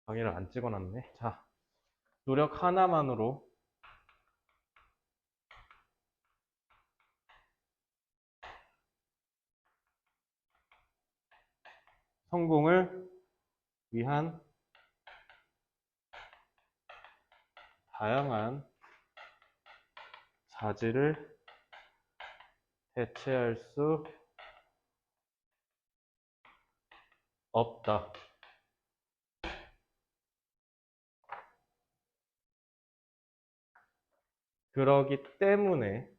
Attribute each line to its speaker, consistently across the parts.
Speaker 1: 강의를 안 찍어놨네. 자, 노력 하나만으로 성공을 위한 다양한 자질을 대체할 수 없다. 그러기 때문에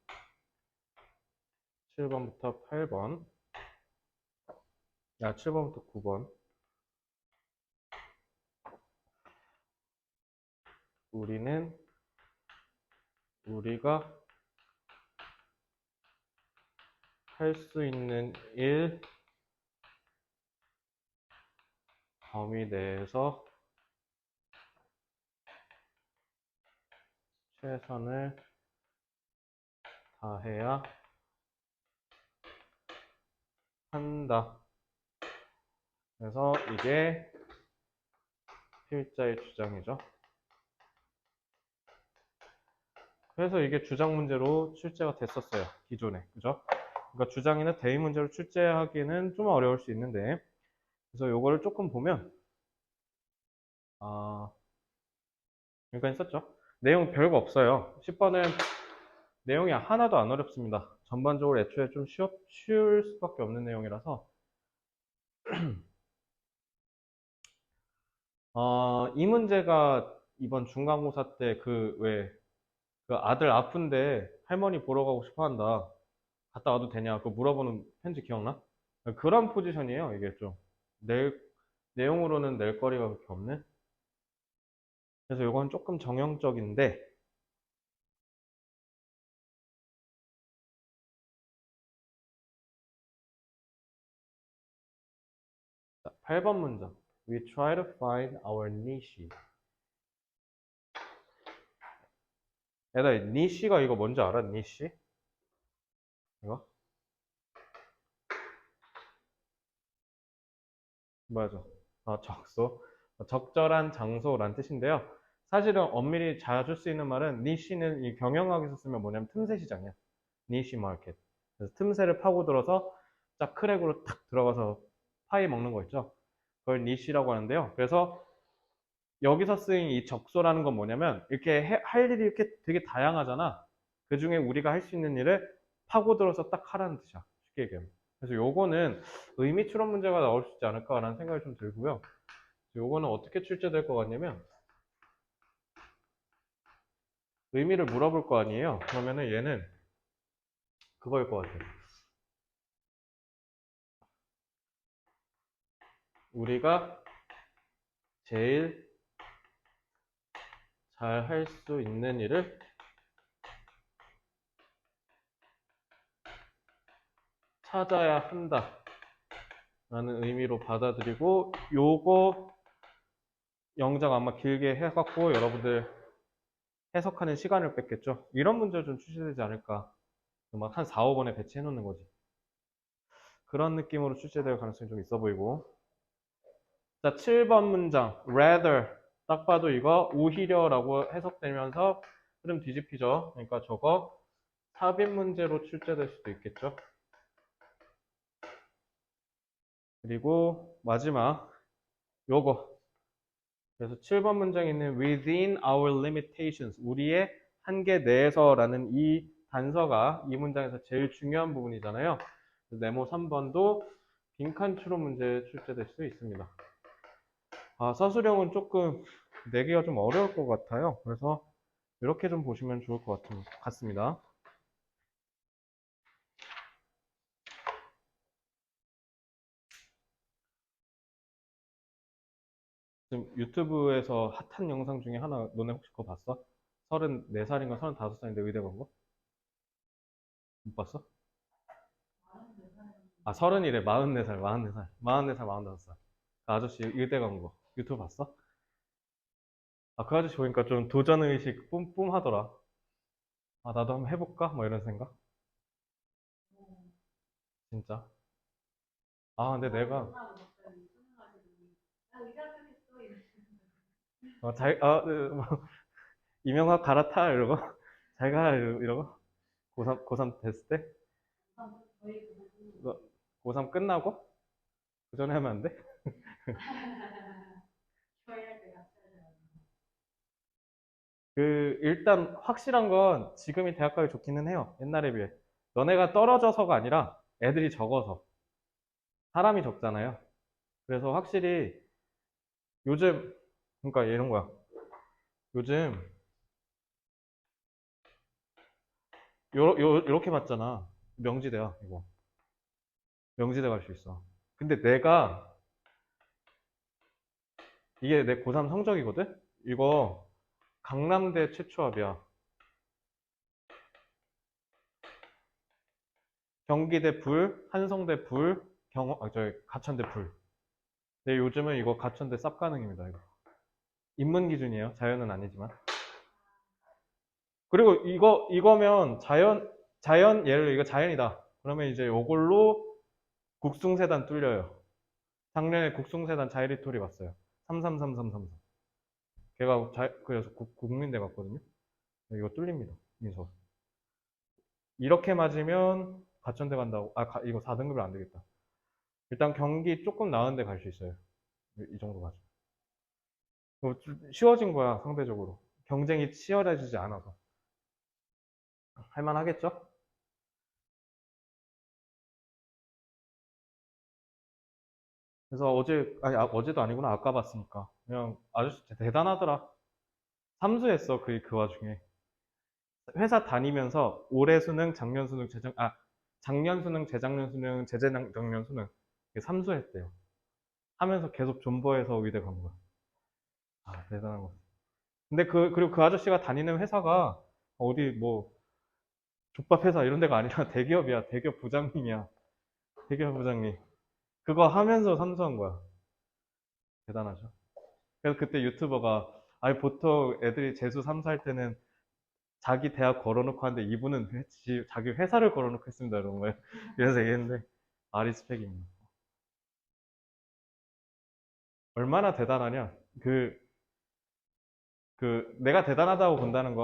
Speaker 1: 7번부터 8번, 7번부터 9번 우리는 우리가 할 수 있는 일 범위 내에서 최선을 다해야 한다. 그래서 이게 필자의 주장이죠. 그래서 이게 주장 문제로 출제가 됐었어요. 기존에. 그죠? 그러니까 주장이나 대의 문제로 출제하기는 좀 어려울 수 있는데, 그래서 요거를 조금 보면, 여기까지 썼죠? 내용 별거 없어요. 10번은 내용이 하나도 안 어렵습니다. 전반적으로 애초에 좀 쉬울 수밖에 없는 내용이라서, 이 문제가 이번 중간고사 때 그 아들 아픈데 할머니 보러 가고 싶어 한다. 갔다 와도 되냐? 그거 물어보는 편지 기억나? 그런 포지션이에요, 이게 좀. 내용으로는 낼 거리가 그렇게 없는? 그래서 이건 조금 정형적인데, 8번 문장. We try to find our niche. 얘들아, niche가 이거 뭔지 알아? niche? 이거? 맞아. 적소. 적절한 장소란 뜻인데요. 사실은 엄밀히 자주 쓰이는 말은 niche는 이 경영학에서 쓰면 뭐냐면 틈새 시장이야. niche market. 그래서 틈새를 파고들어서 딱 크랙으로 탁 들어가서 파이 먹는 거 있죠. 그걸 niche라고 하는데요. 그래서 여기서 쓰인 이 적소라는 건 뭐냐면 이렇게 할 일이 이렇게 되게 다양하잖아. 그 중에 우리가 할 수 있는 일을 파고들어서 딱 하라는 뜻이야. 쉽게 얘기하면. 그래서 요거는 의미 추론 문제가 나올 수 있지 않을까라는 생각이 좀 들고요. 요거는 어떻게 출제될 것 같냐면 의미를 물어볼 거 아니에요. 그러면은 얘는 그거일 것 같아요. 우리가 제일 잘 할 수 있는 일을 찾아야 한다 라는 의미로 받아들이고 요거 영작 아마 길게 해갖고 여러분들 해석하는 시간을 뺐겠죠. 이런 문제가 좀 출제되지 않을까. 막 한 4, 5번에 배치해 놓는 거지. 그런 느낌으로 출제될 가능성이 좀 있어 보이고. 자, 7번 문장. rather. 딱 봐도 이거 오히려라고 해석되면서 흐름 뒤집히죠. 그러니까 저거 삽입 문제로 출제될 수도 있겠죠. 그리고 마지막 요거. 그래서 7번 문장에 있는 within our limitations. 우리의 한계 내에서라는 이 단서가 이 문장에서 제일 중요한 부분이잖아요. 네모 3번도 빈칸 추론 문제 출제될 수 있습니다. 서술형은 조금 내기가 좀 어려울 것 같아요. 그래서 이렇게 좀 보시면 좋을 것 같습니다. 지금 유튜브에서 핫한 영상 중에 하나 너네 혹시 그거 봤어? 34살인가 35살인데 의대 간 거? 못 봤어? 30이래. 44살, 44살. 44살, 45살. 그 아저씨 의대 간 거. 유튜브 봤어? 그 아저씨 보니까 좀 도전의식 뿜뿜하더라. 나도 한번 해볼까? 뭐 이런 생각? 진짜. 근데 내가, 뭐, 이명학 갈아타 이러고 잘 가 이러고 고3 됐을 때 뭐, 고3 끝나고 그 전에 하면 안 돼? 일단 확실한 건 지금이 대학 가기 좋기는 해요. 옛날에 비해. 너네가 떨어져서가 아니라 애들이 적어서. 사람이 적잖아요. 그래서 확실히 요즘, 그러니까 이런 거야. 요즘, 요렇게 봤잖아. 명지대야, 이거. 명지대 갈 수 있어. 근데 이게 내 고3 성적이거든? 이거 강남대 최초 합이야. 경기대 불, 한성대 불, 가천대 불. 근데 요즘은 이거 가천대 쌉 가능입니다, 이거. 인문 기준이에요. 자연은 아니지만. 그리고 이거면 예를 들어 이거 자연이다. 그러면 이제 이걸로 국숭세단 뚫려요. 작년에 국숭세단 자이리토리 왔어요. 333333. 걔가 그래서 국민대 갔거든요. 이거 뚫립니다. 민서. 이렇게 맞으면 가천대 간다고. 이거 4등급이 안 되겠다. 일단 경기 조금 나은 데 갈 수 있어요. 이 정도 맞으면. 좀 쉬워진 거야, 상대적으로. 경쟁이 치열해지지 않아서. 할만하겠죠? 그래서 어제도 아니구나. 아까 봤으니까. 그냥 아저씨 대단하더라. 삼수했어, 그 와중에. 회사 다니면서 올해 수능, 작년 수능, 재작년 수능, 재재작년 수능. 이게 삼수했대요. 하면서 계속 존버해서 의대 간 거야. 대단한 거. 근데 그리고 그 아저씨가 다니는 회사가 어디 뭐, 족밥 회사 이런 데가 아니라 대기업이야. 대기업 부장님이야. 대기업 부장님. 그거 하면서 삼수한 거야. 대단하죠. 그래서 그때 유튜버가, 아니, 보통 애들이 재수 삼수할 때는 자기 대학 걸어놓고 하는데 이분은 자기 회사를 걸어놓고 했습니다. 이런 거예요. 그래서 얘기했는데, 리스펙입니다. 얼마나 대단하냐. 그, 내가 대단하다고 보는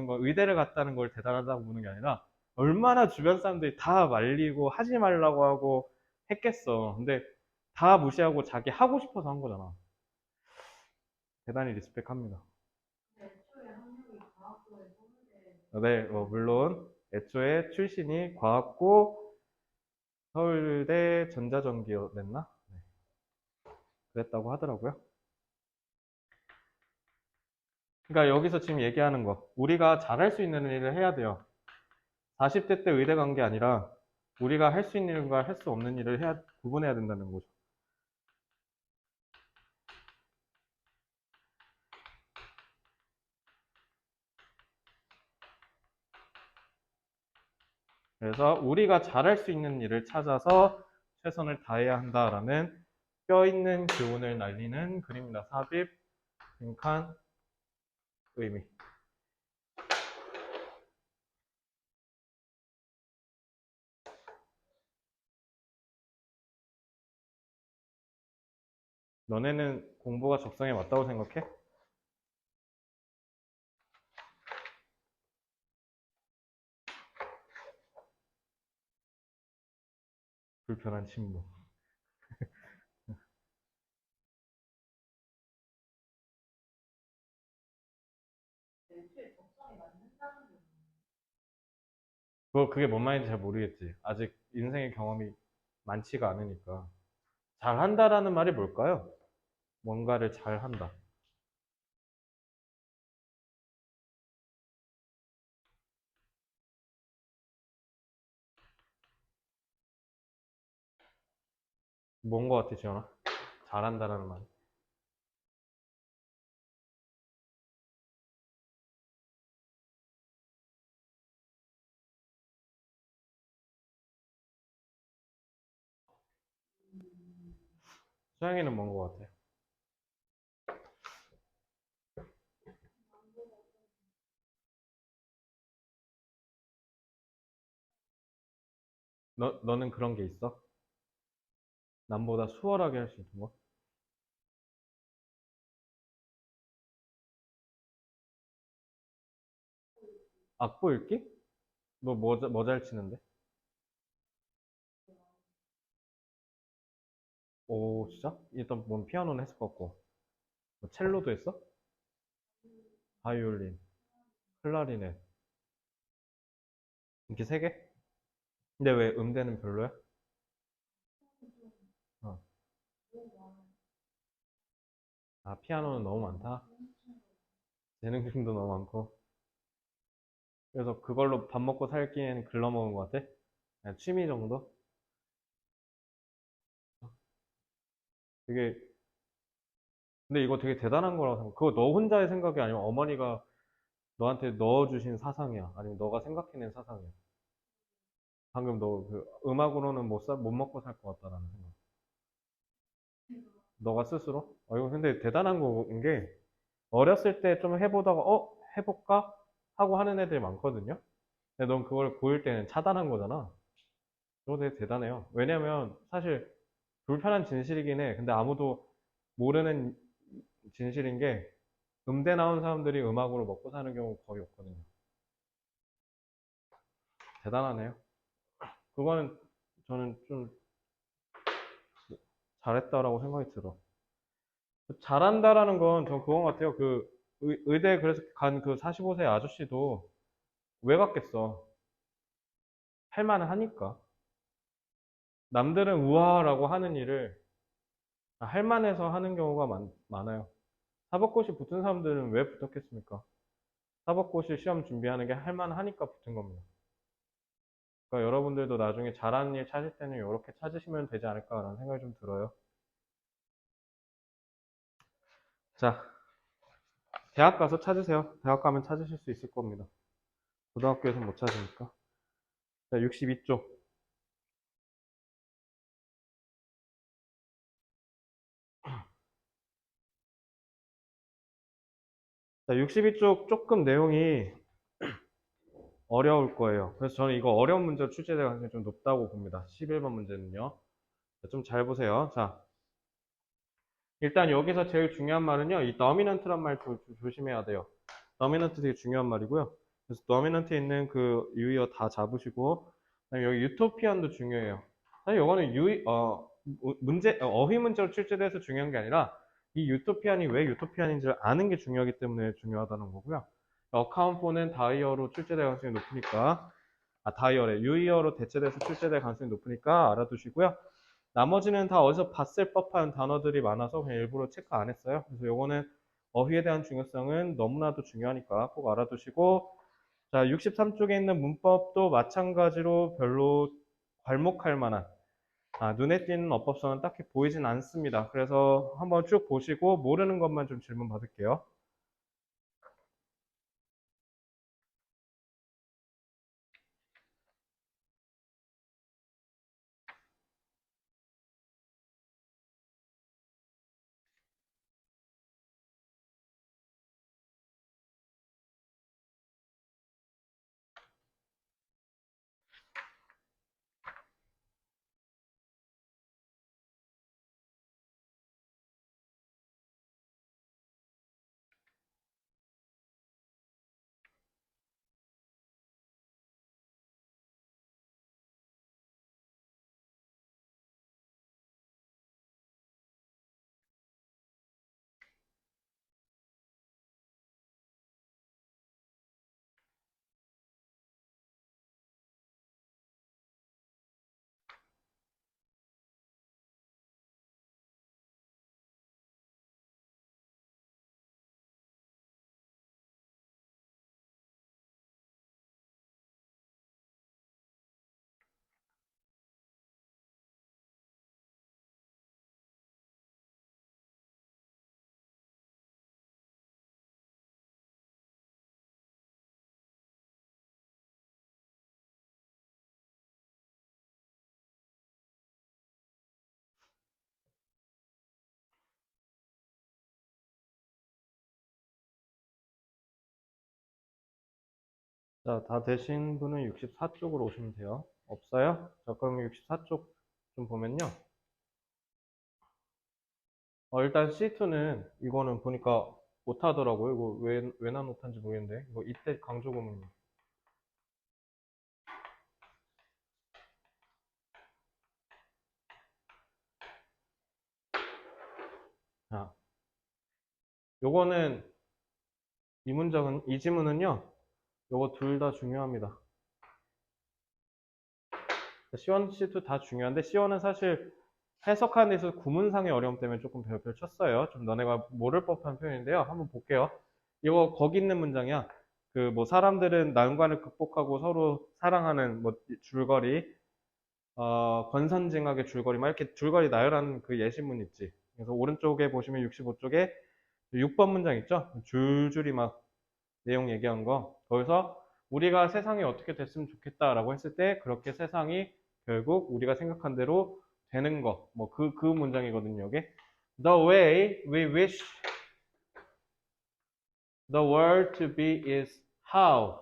Speaker 1: 건 의대를 갔다는 걸 대단하다고 보는 게 아니라, 얼마나 주변 사람들이 다 말리고 하지 말라고 하고 했겠어. 근데 다 무시하고 자기 하고 싶어서 한 거잖아. 대단히 리스펙합니다. 네, 물론 애초에 출신이 과학고 서울대 전자전기였나? 네, 그랬다고 하더라고요. 그러니까 여기서 지금 얘기하는 거, 우리가 잘할 수 있는 일을 해야 돼요. 40대 때 의대 간 게 아니라 우리가 할 수 있는 일과 할 수 없는 일을 구분해야 된다는 거죠. 그래서 우리가 잘할 수 있는 일을 찾아서 최선을 다해야 한다라는 뼈 있는 교훈을 날리는 글입니다. 삽입, 빈칸, 의미. 너네는 공부가 적성에 맞다고 생각해? 불편한 침묵. 그게 뭔 말인지 잘 모르겠지. 아직 인생의 경험이 많지가 않으니까. 잘한다라는 말이 뭘까요? 뭔가를 잘한다. 뭔 거 같아, 지현아? 잘한다라는 말. 수영이는 뭔 거 같아? 너는 그런 게 있어? 남보다 수월하게 할 수 있는 거? 악보 읽기? 너 뭐 잘 치는데? 오, 진짜? 일단 뭔 피아노는 했을 것 같고. 뭐 첼로도 했어? 바이올린, 클라리넷. 이렇게 세 개? 근데 왜 음대는 별로야? 어. 아, 피아노는 너무 많다? 재능충도 너무 많고. 그래서 그걸로 밥 먹고 살기엔 글러먹은 것 같아? 그냥 취미 정도? 되게, 근데 이거 되게 대단한 거라고 생각해. 그거 너 혼자의 생각이 아니면 어머니가 너한테 넣어주신 사상이야. 아니면 너가 생각해낸 사상이야. 방금 너 그 음악으로는 못 먹고 살 것 같다라는 생각. 너가 스스로? 이거 근데 대단한 거인 게 어렸을 때 좀 해보다가 해볼까? 하고 하는 애들이 많거든요. 근데 넌 그걸 보일 때는 차단한 거잖아. 그거 되게 대단해요. 왜냐면 사실 불편한 진실이긴 해. 근데 아무도 모르는 진실인 게 음대 나온 사람들이 음악으로 먹고 사는 경우 거의 없거든요. 대단하네요. 그거는 저는 좀 잘했다라고 생각이 들어. 잘한다라는 건 전 그건 같아요. 그 의대 그래서 간 그 45세 아저씨도 왜 갔겠어? 할 만은 하니까. 남들은 우아라고 하는 일을 할 만해서 하는 경우가 많아요. 사법고시 붙은 사람들은 왜 붙었겠습니까? 사법고시 시험 준비하는 게 할 만하니까 붙은 겁니다. 그러니까 여러분들도 나중에 잘하는 일 찾을 때는 이렇게 찾으시면 되지 않을까라는 생각이 좀 들어요. 자, 대학 가서 찾으세요. 대학 가면 찾으실 수 있을 겁니다. 고등학교에서 못 찾으니까. 자, 62쪽. 자, 62쪽 조금 내용이 어려울 거예요. 그래서 저는 이거 어려운 문제로 출제될 가능성이 좀 높다고 봅니다. 11번 문제는요. 좀 잘 보세요. 자, 일단 여기서 제일 중요한 말은요. 이 dominant란 말 조심해야 돼요. dominant 되게 중요한 말이고요. 그래서 dominant에 있는 그 유의어 다 잡으시고, 그다음에 여기 utopian도 중요해요. 사실 이거는 어휘 문제로 출제돼서 중요한 게 아니라 이 유토피안이 왜 유토피안인지를 아는 게 중요하기 때문에 중요하다는 거고요. 어카운트는 다이어로 출제될 가능성이 높으니까, 다이어래 유의어로 대체돼서 출제될 가능성이 높으니까 알아두시고요. 나머지는 다 어디서 봤을 법한 단어들이 많아서 그냥 일부러 체크 안 했어요. 그래서 요거는 어휘에 대한 중요성은 너무나도 중요하니까 꼭 알아두시고, 자, 63쪽에 있는 문법도 마찬가지로 별로 괄목할 만한 눈에 띄는 어법성은 딱히 보이진 않습니다. 그래서 한번 쭉 보시고 모르는 것만 좀 질문 받을게요. 자, 다 되신 분은 64쪽으로 오시면 돼요. 없어요? 자, 그럼 64쪽 좀 보면요. 일단 C2는 이거는 보니까 못하더라고요. 이거 왜 난 못한지 모르겠는데. 이거 이때 강조 구문. 자, 요거는 이 지문은요. 요거 둘 다 중요합니다. C1, C2 다 중요한데 C1은 사실 해석하는 데 있어서 구문상의 어려움 때문에 조금 별별 쳤어요. 좀 너네가 모를 법한 표현인데요. 한번 볼게요. 이거 거기 있는 문장이야. 그 뭐 사람들은 난관을 극복하고 서로 사랑하는 뭐 줄거리, 권선징악의 줄거리, 막 이렇게 줄거리 나열한 그 예시문 있지. 그래서 오른쪽에 보시면 65쪽에 6번 문장 있죠? 줄줄이 막 내용 얘기한 거. 거기서 우리가 세상이 어떻게 됐으면 좋겠다라고 했을 때 그렇게 세상이 결국 우리가 생각한 대로 되는 거. 뭐 그 문장이거든요, 이게. The way we wish the world to be is how.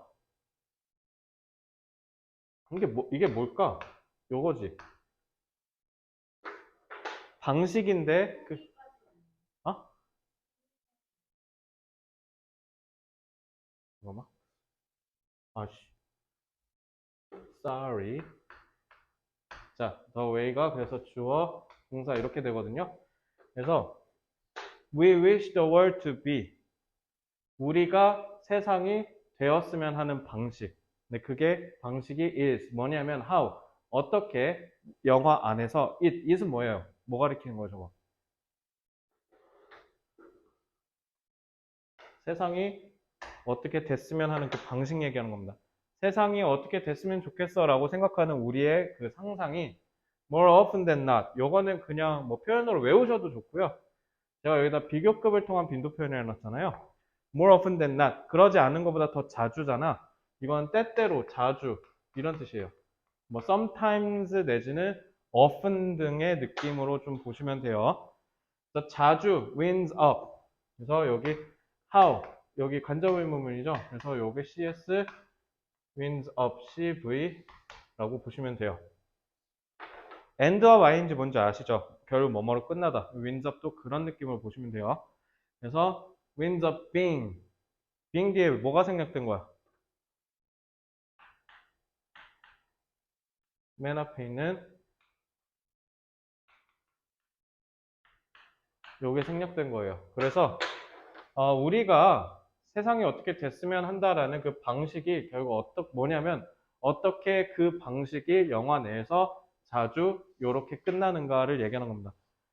Speaker 1: 이게 뭘까? 요거지. 방식인데, 어? 잠깐만. 아씨. Sorry. 자, the way가 그래서 주어, 동사 이렇게 되거든요. 그래서 we wish the world to be. 우리가 세상이 되었으면 하는 방식. 근데 그게 방식이 is 뭐냐면 how. 어떻게 영화 안에서 it is은 뭐예요? 뭐 가리키는 거죠, 저거? 세상이 어떻게 됐으면 하는 그 방식 얘기하는 겁니다. 세상이 어떻게 됐으면 좋겠어 라고 생각하는 우리의 그 상상이 more often than not. 요거는 그냥 뭐 표현으로 외우셔도 좋고요. 제가 여기다 비교급을 통한 빈도 표현을 해놨잖아요. more often than not. 그러지 않은 것보다 더 자주잖아. 이건 때때로, 자주 이런 뜻이에요. 뭐 sometimes 내지는 often 등의 느낌으로 좀 보시면 돼요. 그래서 자주 wins up. 그래서 여기 how 여기 간접 의문문이죠. 그래서 여기 CS wins up CV라고 보시면 돼요. end와 y인지 뭔지 아시죠? 결국 뭐뭐로 끝나다. wins up도 그런 느낌으로 보시면 돼요. 그래서 wins up being 뒤에 뭐가 생략된 거야? 맨 앞에 있는 요게 생략된 거예요. 그래서 우리가 세상이 어떻게 됐으면 한다라는 그 방식이 결국 뭐냐면 어떻게 그 방식이 영화 내에서 자주 이렇게 끝나는가를 얘기하는 겁니다.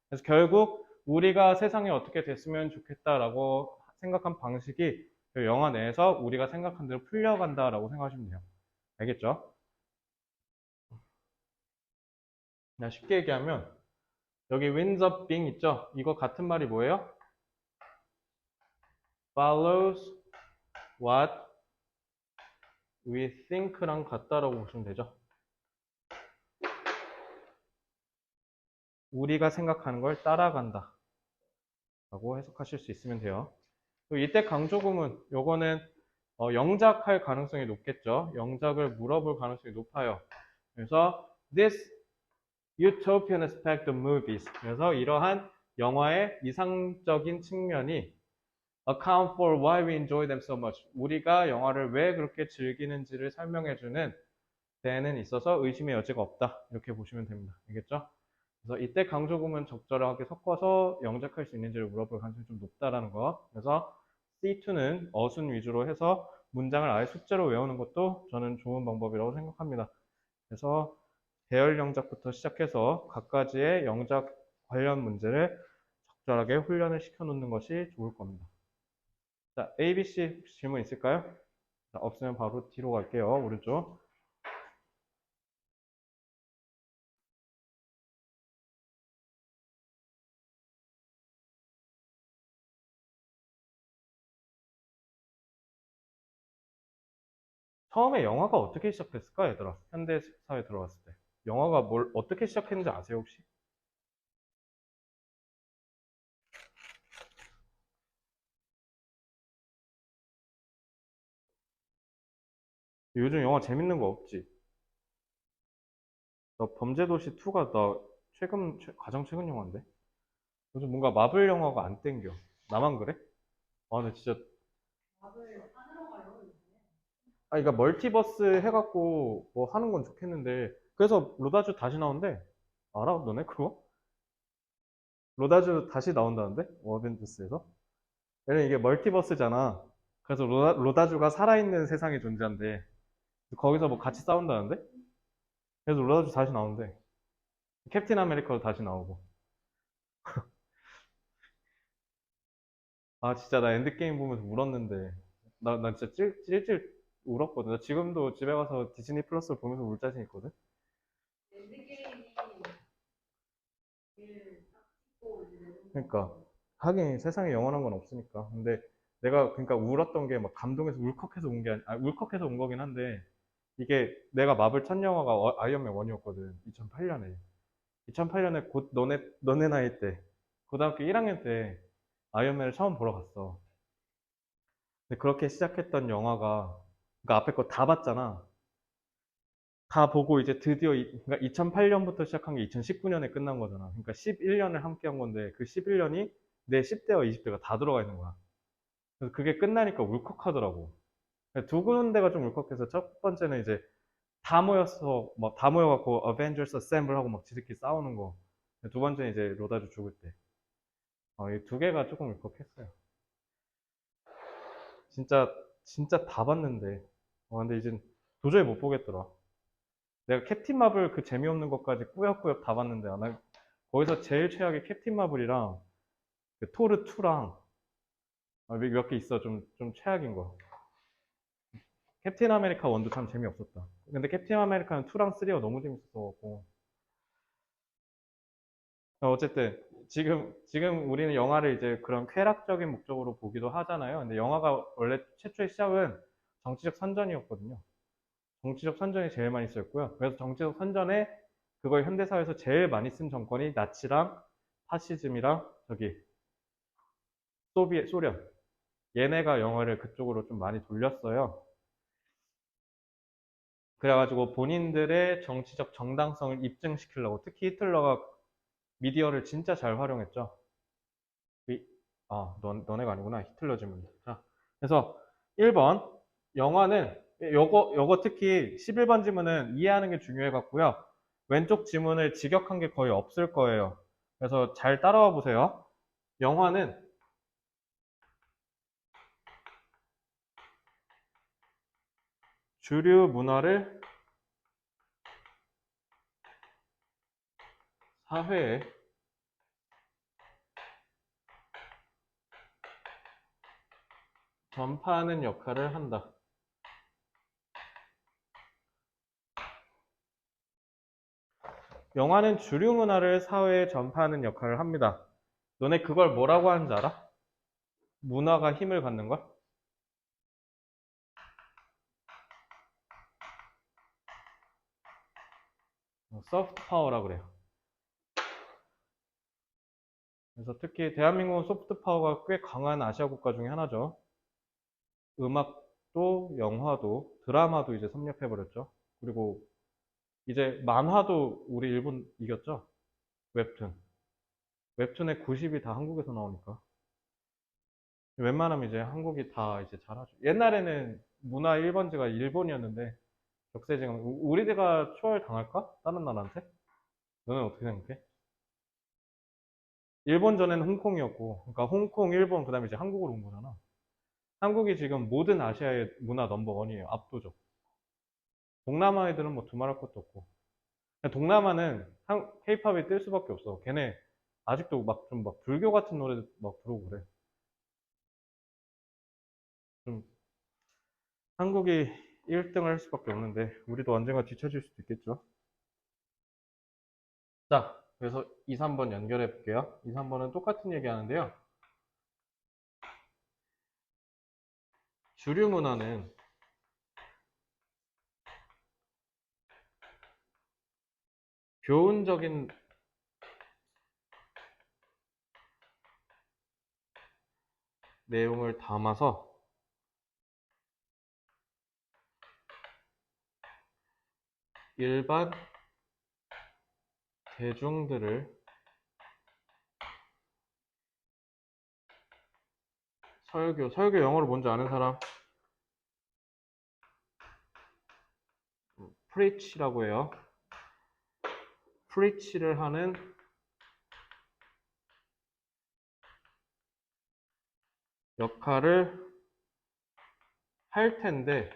Speaker 1: 그래서 결국 우리가 세상이 어떻게 됐으면 좋겠다라고 생각한 방식이 그 영화 내에서 우리가 생각한 대로 풀려간다라고 생각하시면 돼요. 알겠죠? 그냥 쉽게 얘기하면 여기 winds up being 있죠? 이거 같은 말이 뭐예요? follows what we think랑 같다라고 보시면 되죠. 우리가 생각하는 걸 따라간다 라고 해석하실 수 있으면 돼요. 이때 강조구문 요거는 영작할 가능성이 높겠죠. 영작을 물어볼 가능성이 높아요. 그래서 this utopian aspect of movies. 그래서 이러한 영화의 이상적인 측면이 account for why we enjoy them so much. 우리가 영화를 왜 그렇게 즐기는지를 설명해주는 데에는 있어서 의심의 여지가 없다. 이렇게 보시면 됩니다. 알겠죠? 그래서 이때 강조구문 적절하게 섞어서 영작할 수 있는지를 물어볼 가능성이 좀 높다라는 거. 그래서 C2는 어순 위주로 해서 문장을 아예 숙제로 외우는 것도 저는 좋은 방법이라고 생각합니다. 그래서 배열 영작부터 시작해서 각가지의 영작 관련 문제를 적절하게 훈련을 시켜 놓는 것이 좋을 겁니다. 자, A, B, C 혹시 질문 있을까요? 자, 없으면 바로 뒤로 갈게요. 오른쪽. 처음에 영화가 어떻게 시작됐을까, 얘들아? 현대사에 들어갔을 때. 영화가 어떻게 시작했는지 아세요, 혹시? 요즘 영화 재밌는 거 없지? 나 범죄도시 2가 가장 최근 영화인데? 요즘 뭔가 마블 영화가 안 땡겨. 나만 그래? 아, 근데 진짜. 그러니까 멀티버스 해갖고 뭐 하는 건 좋겠는데. 그래서 로다주 다시 나온대. 알아? 너네 그거? 로다주 다시 나온다는데? 어벤져스에서? 왜냐면 이게 멀티버스잖아. 그래서 로다주가 살아있는 세상에 존재한대. 거기서 뭐 같이 싸운다는데? 그래서 로다주 다시 나온대. 캡틴 아메리카도 다시 나오고. 아, 진짜 나 엔드게임 보면서 울었는데. 나 진짜 찔찔 울었거든. 나 지금도 집에 가서 디즈니 플러스를 보면서 울 자신 있거든. 그러니까 하긴 세상에 영원한 건 없으니까. 근데 내가 그러니까 울었던 게 막 감동해서 울컥해서 운 게 울컥해서 운 거긴 한데 이게 내가 마블 첫 영화가 아이언맨 1이었거든. 2008년에. 2008년에 곧 너네 나이 때 고등학교 1학년 때 아이언맨을 처음 보러 갔어. 근데 그렇게 시작했던 영화가 그러니까 앞에 거 다 봤잖아. 다 보고 이제 드디어 그러니까 2008년부터 시작한 게 2019년에 끝난 거잖아. 그러니까 11년을 함께 한 건데 그 11년이 내 10대와 20대가 다 들어가 있는 거야. 그래서 그게 끝나니까 울컥하더라고. 두 군데가 좀 울컥해서 첫 번째는 이제 다 모여서 막 다 모여갖고 어벤져스 어셈블 하고 막 지들끼리 싸우는 거. 두 번째는 이제 로다주 죽을 때. 이 두 개가 조금 울컥했어요. 진짜 진짜 다 봤는데. 근데 이제 도저히 못 보겠더라. 내가 캡틴 마블 그 재미없는 것까지 꾸역꾸역 다 봤는데 나 거기서 제일 최악의 캡틴 마블이랑 그 토르 2랑 몇 개 있어 좀 최악인 거. 캡틴 아메리카 1도 참 재미없었다. 근데 캡틴 아메리카는 2랑 3가 너무 재밌었어갖고. 어쨌든 지금 우리는 영화를 이제 그런 쾌락적인 목적으로 보기도 하잖아요. 근데 영화가 원래 최초의 시작은 정치적 선전이었거든요. 정치적 선전이 제일 많이 쓰였고요. 그래서 정치적 선전에 그걸 현대사회에서 제일 많이 쓴 정권이 나치랑 파시즘이랑 저기 소련. 얘네가 영화를 그쪽으로 좀 많이 돌렸어요. 그래가지고 본인들의 정치적 정당성을 입증시키려고 특히 히틀러가 미디어를 진짜 잘 활용했죠. 너네가 아니구나. 히틀러 지문. 자, 그래서 1번 영화는 요거 특히 11번 지문은 이해하는 게 중요해 갖고요. 왼쪽 지문을 직역한 게 거의 없을 거예요. 그래서 잘 따라와 보세요. 영화는 주류 문화를 사회에 전파하는 역할을 한다. 영화는 주류 문화를 사회에 전파하는 역할을 합니다. 너네 그걸 뭐라고 하는지 알아? 문화가 힘을 갖는 걸? 소프트 파워라 그래요. 그래서 특히 대한민국은 소프트 파워가 꽤 강한 아시아 국가 중에 하나죠. 음악도, 영화도, 드라마도 이제 섭렵해버렸죠. 그리고 이제 만화도 우리 일본 이겼죠. 웹툰. 웹툰의 90이 다 한국에서 나오니까. 웬만하면 이제 한국이 다 이제 잘하죠. 옛날에는 문화 1번지가 일본이었는데, 적세지감, 우리가 초월 당할까? 다른 나라한테? 너는 어떻게 생각해? 일본 전에는 홍콩이었고, 그러니까 홍콩, 일본, 그 다음에 이제 한국으로 온 거잖아. 한국이 지금 모든 아시아의 문화 넘버원이에요. 압도적. 동남아 애들은 뭐 두말할 것도 없고. 동남아는 케이팝이 뜰 수밖에 없어. 걔네 아직도 막 좀 막 불교 같은 노래 막 부르고 그래. 좀 한국이 1등을 할 수밖에 없는데 우리도 언젠가 뒤처질 수도 있겠죠. 자, 그래서 2, 3번 연결해 볼게요. 2, 3번은 똑같은 얘기 하는데요. 주류 문화는 교훈적인 내용을 담아서 일반 대중들을 설교 영어로 뭔지 아는 사람? preach라고 해요. preach를 하는 역할을 할 텐데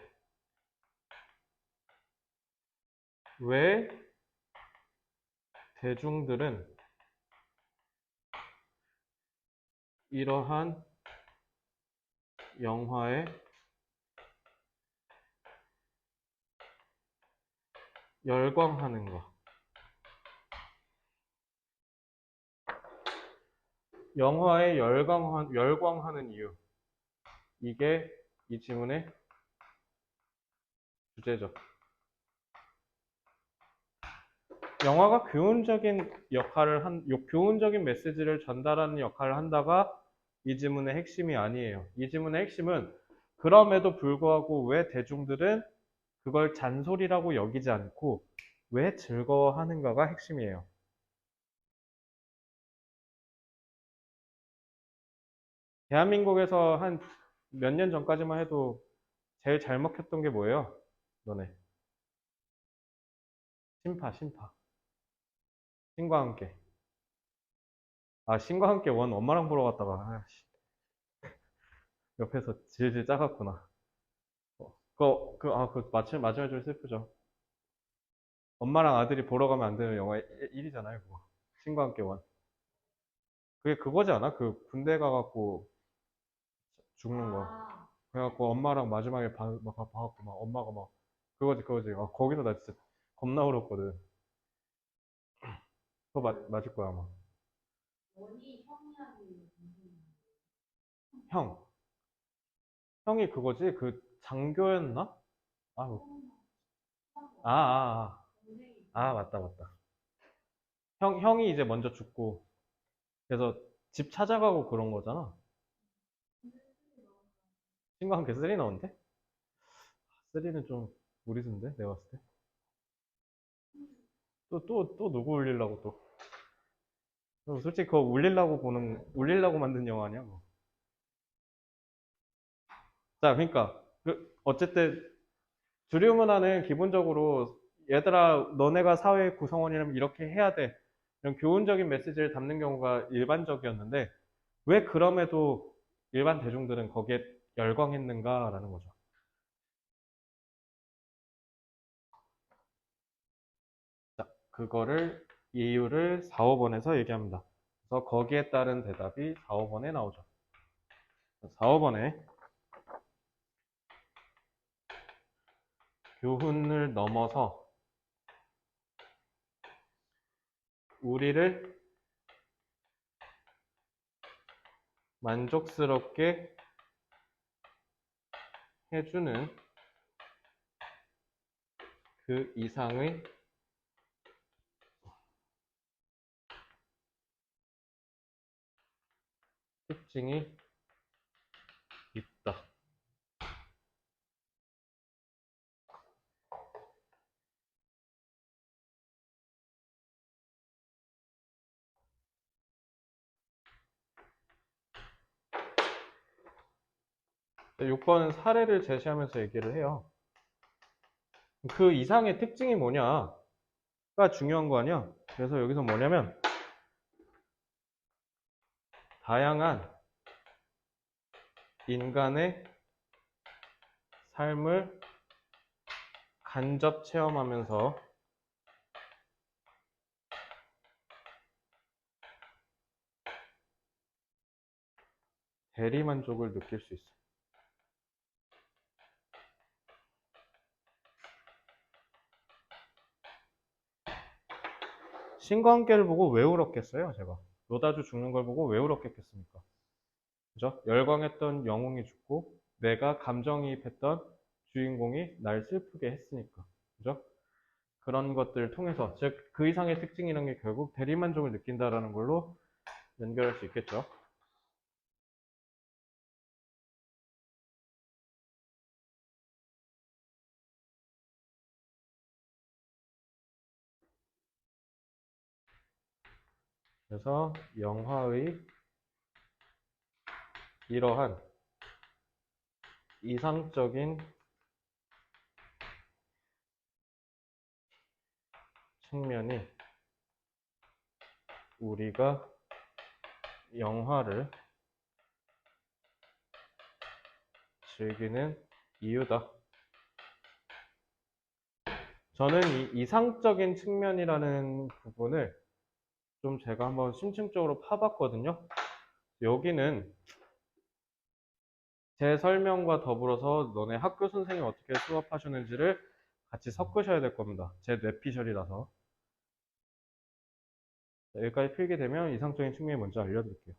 Speaker 1: 왜 대중들은 이러한 영화에 열광하는가? 영화에 열광하는 이유. 이게 이 지문의 주제죠. 영화가 교훈적인 메시지를 전달하는 역할을 한다가 이 지문의 핵심이 아니에요. 이 지문의 핵심은 그럼에도 불구하고 왜 대중들은 그걸 잔소리라고 여기지 않고 왜 즐거워하는가가 핵심이에요. 대한민국에서 한 몇 년 전까지만 해도 제일 잘 먹혔던 게 뭐예요? 너네. 신파. 신과 함께. 아, 신과 함께 원 엄마랑 보러 갔다가, 아씨, 옆에서 질질 짜갔구나. 마지막에 좀 슬프죠. 엄마랑 아들이 보러 가면 안 되는 영화 1이잖아요, 그거. 신과 함께 원. 그게 그거지 않아? 그 군대 가갖고 죽는 거. 그래갖고 엄마랑 마지막에 봐갖고 막 엄마가 막, 그거지. 아, 거기서 나 진짜 겁나 울었거든. 그거 맞을 거야, 아마. 형. 형이 그거지? 그 장교였나? 아, 아, 아, 맞다. 형이 이제 먼저 죽고, 그래서 집 찾아가고 그런 거잖아. 친구와 함께 3 나온대? 3는 좀 무리수인데, 내가 봤을 때. 또 누구 울리려고 또. 솔직히 그거 울리려고 만든 영화 아니야, 그거. 자, 그러니까, 어쨌든, 주류 문화는 기본적으로, 얘들아, 너네가 사회의 구성원이라면 이렇게 해야 돼. 이런 교훈적인 메시지를 담는 경우가 일반적이었는데, 왜 그럼에도 일반 대중들은 거기에 열광했는가라는 거죠. 자, 이유를 4, 5번에서 얘기합니다. 그래서 거기에 따른 대답이 4, 5번에 나오죠. 4, 5번에 교훈을 넘어서 우리를 만족스럽게 해주는 그 이상의 특징이 있다. 6번은 사례를 제시하면서 얘기를 해요. 그 이상의 특징이 뭐냐가 중요한 거 아니야? 그래서 여기서 뭐냐면 다양한 인간의 삶을 간접 체험하면서 대리만족을 느낄 수 있어요. 신과 함께를 보고 왜 울었겠어요, 제가? 로다주 죽는 걸 보고 왜 울었겠습니까? 그죠? 열광했던 영웅이 죽고 내가 감정이입했던 주인공이 날 슬프게 했으니까. 그죠? 그런 것들을 통해서, 즉, 그 이상의 특징이라는 게 결국 대리만족을 느낀다라는 걸로 연결할 수 있겠죠. 그래서 영화의 이러한 이상적인 측면이 우리가 영화를 즐기는 이유다. 저는 이 이상적인 측면이라는 부분을 좀 제가 한번 심층적으로 파봤거든요. 여기는 제 설명과 더불어서 너네 학교 선생님이 어떻게 수업하셨는지를 같이 섞으셔야 될 겁니다. 제 뇌피셜이라서. 여기까지 필게 되면 이상적인 측면이 뭔지 알려드릴게요.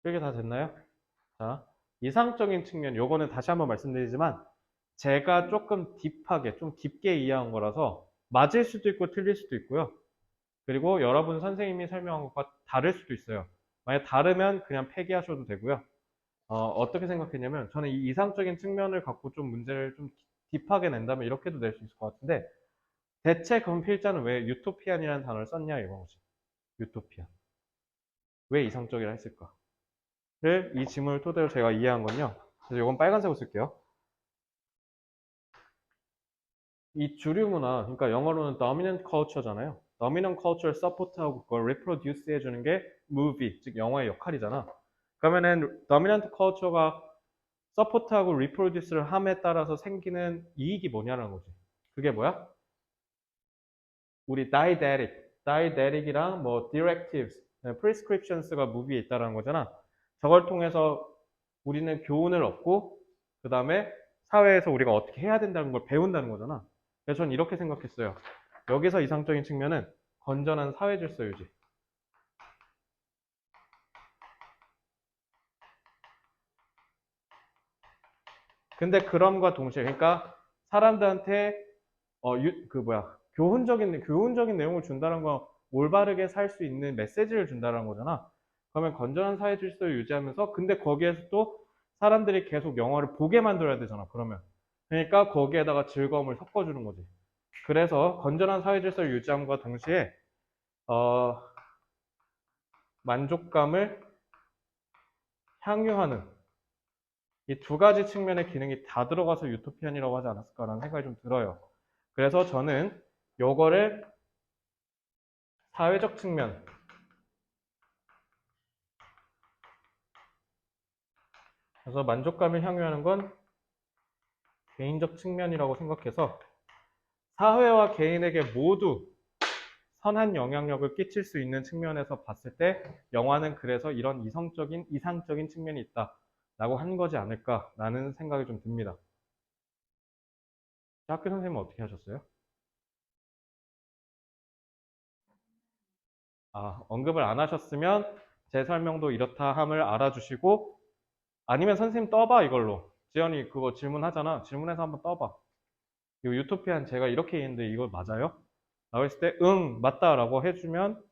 Speaker 1: 필게 다 됐나요? 자, 이상적인 측면, 요거는 다시 한번 말씀드리지만 제가 조금 딥하게, 좀 깊게 이해한 거라서 맞을 수도 있고 틀릴 수도 있고요. 그리고 여러분 선생님이 설명한 것과 다를 수도 있어요. 만약 다르면 그냥 폐기하셔도 되고요. 어떻게 생각했냐면 저는 이 이상적인 측면을 갖고 좀 문제를 좀 딥하게 낸다면 이렇게도 낼 수 있을 것 같은데 대체 그럼 필자는 왜 유토피안이라는 단어를 썼냐 이거지. 유토피안. 왜 이상적이라 했을까? 를 이 지문을 토대로 제가 이해한 건요. 그래서 이건 빨간색으로 쓸게요. 이 주류 문화, 그러니까 영어로는 dominant culture잖아요. dominant culture를 support하고 그걸 reproduce 해주는 게 movie, 즉 영화의 역할이잖아. 그러면은 dominant culture가 support하고 reproduce를 함에 따라서 생기는 이익이 뭐냐는 거지. 그게 뭐야? 우리 didactic이랑 뭐 directives, prescriptions가 movie에 있다는 거잖아. 저걸 통해서 우리는 교훈을 얻고 그 다음에 사회에서 우리가 어떻게 해야 된다는 걸 배운다는 거잖아. 그래서 저는 이렇게 생각했어요. 여기서 이상적인 측면은 건전한 사회 질서 유지. 근데 그럼과 동시에 그러니까 사람들한테 교훈적인 내용을 준다는 건 올바르게 살 수 있는 메시지를 준다는 거잖아. 그러면 건전한 사회 질서를 유지하면서 근데 거기에서 또 사람들이 계속 영화를 보게 만들어야 되잖아. 그러면 그러니까 거기에다가 즐거움을 섞어주는 거지. 그래서 건전한 사회 질서를 유지함과 동시에 어, 만족감을 향유하는 이 두 가지 측면의 기능이 다 들어가서 유토피안이라고 하지 않았을까라는 생각이 좀 들어요. 그래서 저는 요거를 사회적 측면, 그래서 만족감을 향유하는 건 개인적 측면이라고 생각해서 사회와 개인에게 모두 선한 영향력을 끼칠 수 있는 측면에서 봤을 때 영화는 그래서 이런 이상적인 측면이 있다라고 한 거지 않을까라는 생각이 좀 듭니다. 학교 선생님은 어떻게 하셨어요? 언급을 안 하셨으면 제 설명도 이렇다 함을 알아주시고 아니면 선생님 떠봐 이걸로. 지연이 그거 질문하잖아. 질문해서 한번 떠봐. 이 유토피안 제가 이렇게 했는데 이거 맞아요? 라고 했을 때 응 맞다라고 해주면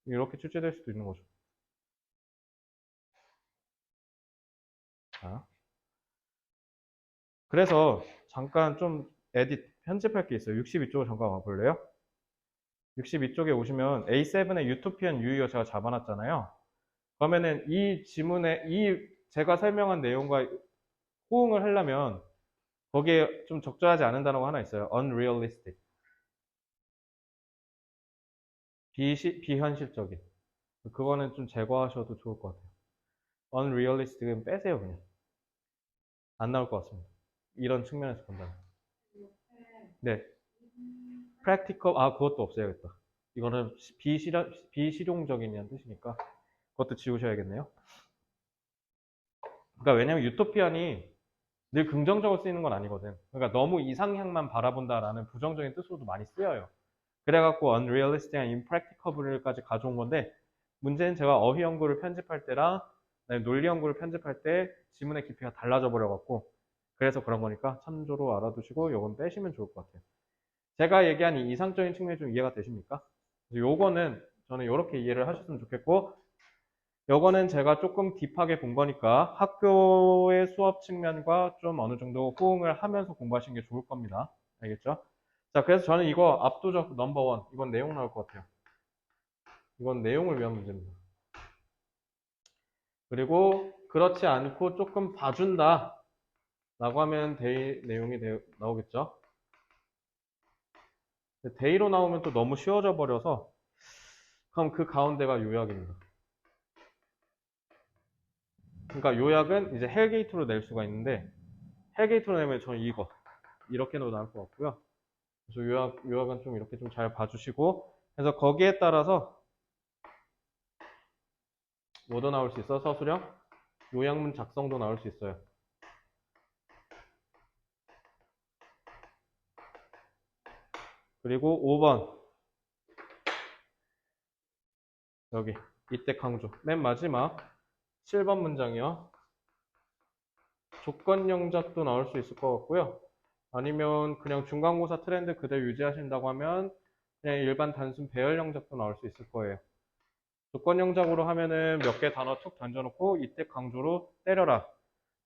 Speaker 1: 이렇게 출제될 수도 있는 거죠. 자, 그래서 잠깐 좀 편집할 게 있어요. 62쪽을 잠깐 와볼래요? 62쪽에 오시면 A7의 유토피안 유의어 제가 잡아놨잖아요. 그러면은 이 지문에 제가 설명한 내용과 호응을 하려면 거기에 좀 적절하지 않은 단어가 하나 있어요. unrealistic. 비현실적인. 그거는 좀 제거하셔도 좋을 것 같아요. unrealistic은 빼세요, 그냥. 안 나올 것 같습니다. 이런 측면에서 본다면. 네. practical, 그것도 없애야겠다. 이거는 비실용적인이라는 뜻이니까 그것도 지우셔야겠네요. 그러니까 왜냐면 유토피안이 늘 긍정적으로 쓰이는 건 아니거든. 그러니까 너무 이상향만 바라본다라는 부정적인 뜻으로도 많이 쓰여요. 그래갖고 unrealistic, impracticable까지 가져온 건데 문제는 제가 어휘 연구를 편집할 때랑 논리 연구를 편집할 때 지문의 깊이가 달라져 버려갖고 그래서 그런 거니까 참조로 알아두시고 요건 빼시면 좋을 것 같아요. 제가 얘기한 이 이상적인 측면이 좀 이해가 되십니까? 요거는 저는 이렇게 이해를 하셨으면 좋겠고 요거는 제가 조금 딥하게 본 거니까 학교의 수업 측면과 좀 어느 정도 호응을 하면서 공부하시는 게 좋을 겁니다. 알겠죠? 자, 그래서 저는 이거 압도적 넘버원 이건 내용 나올 것 같아요. 이건 내용을 위한 문제입니다. 그리고 그렇지 않고 조금 봐준다 라고 하면 데이 내용이 나오겠죠. 데이로 나오면 또 너무 쉬워져 버려서 그럼 그 가운데가 요약입니다. 그러니까 요약은 이제 헬게이트로 낼 수가 있는데 헬게이트로 내면 저는 이거 이렇게도 나올 것 같고요. 그래서 요약은 좀 이렇게 좀 잘 봐주시고 그래서 거기에 따라서 뭐도 나올 수 있어? 서술형? 요약문 작성도 나올 수 있어요. 그리고 5번 여기 이때 강조 맨 마지막 7번 문장이요. 조건 영작도 나올 수 있을 것 같고요. 아니면 그냥 중간고사 트렌드 그대로 유지하신다고 하면 그냥 일반 단순 배열 영작도 나올 수 있을 거예요. 조건 영작으로 하면은 몇 개 단어 툭 던져놓고 이때 강조로 때려라.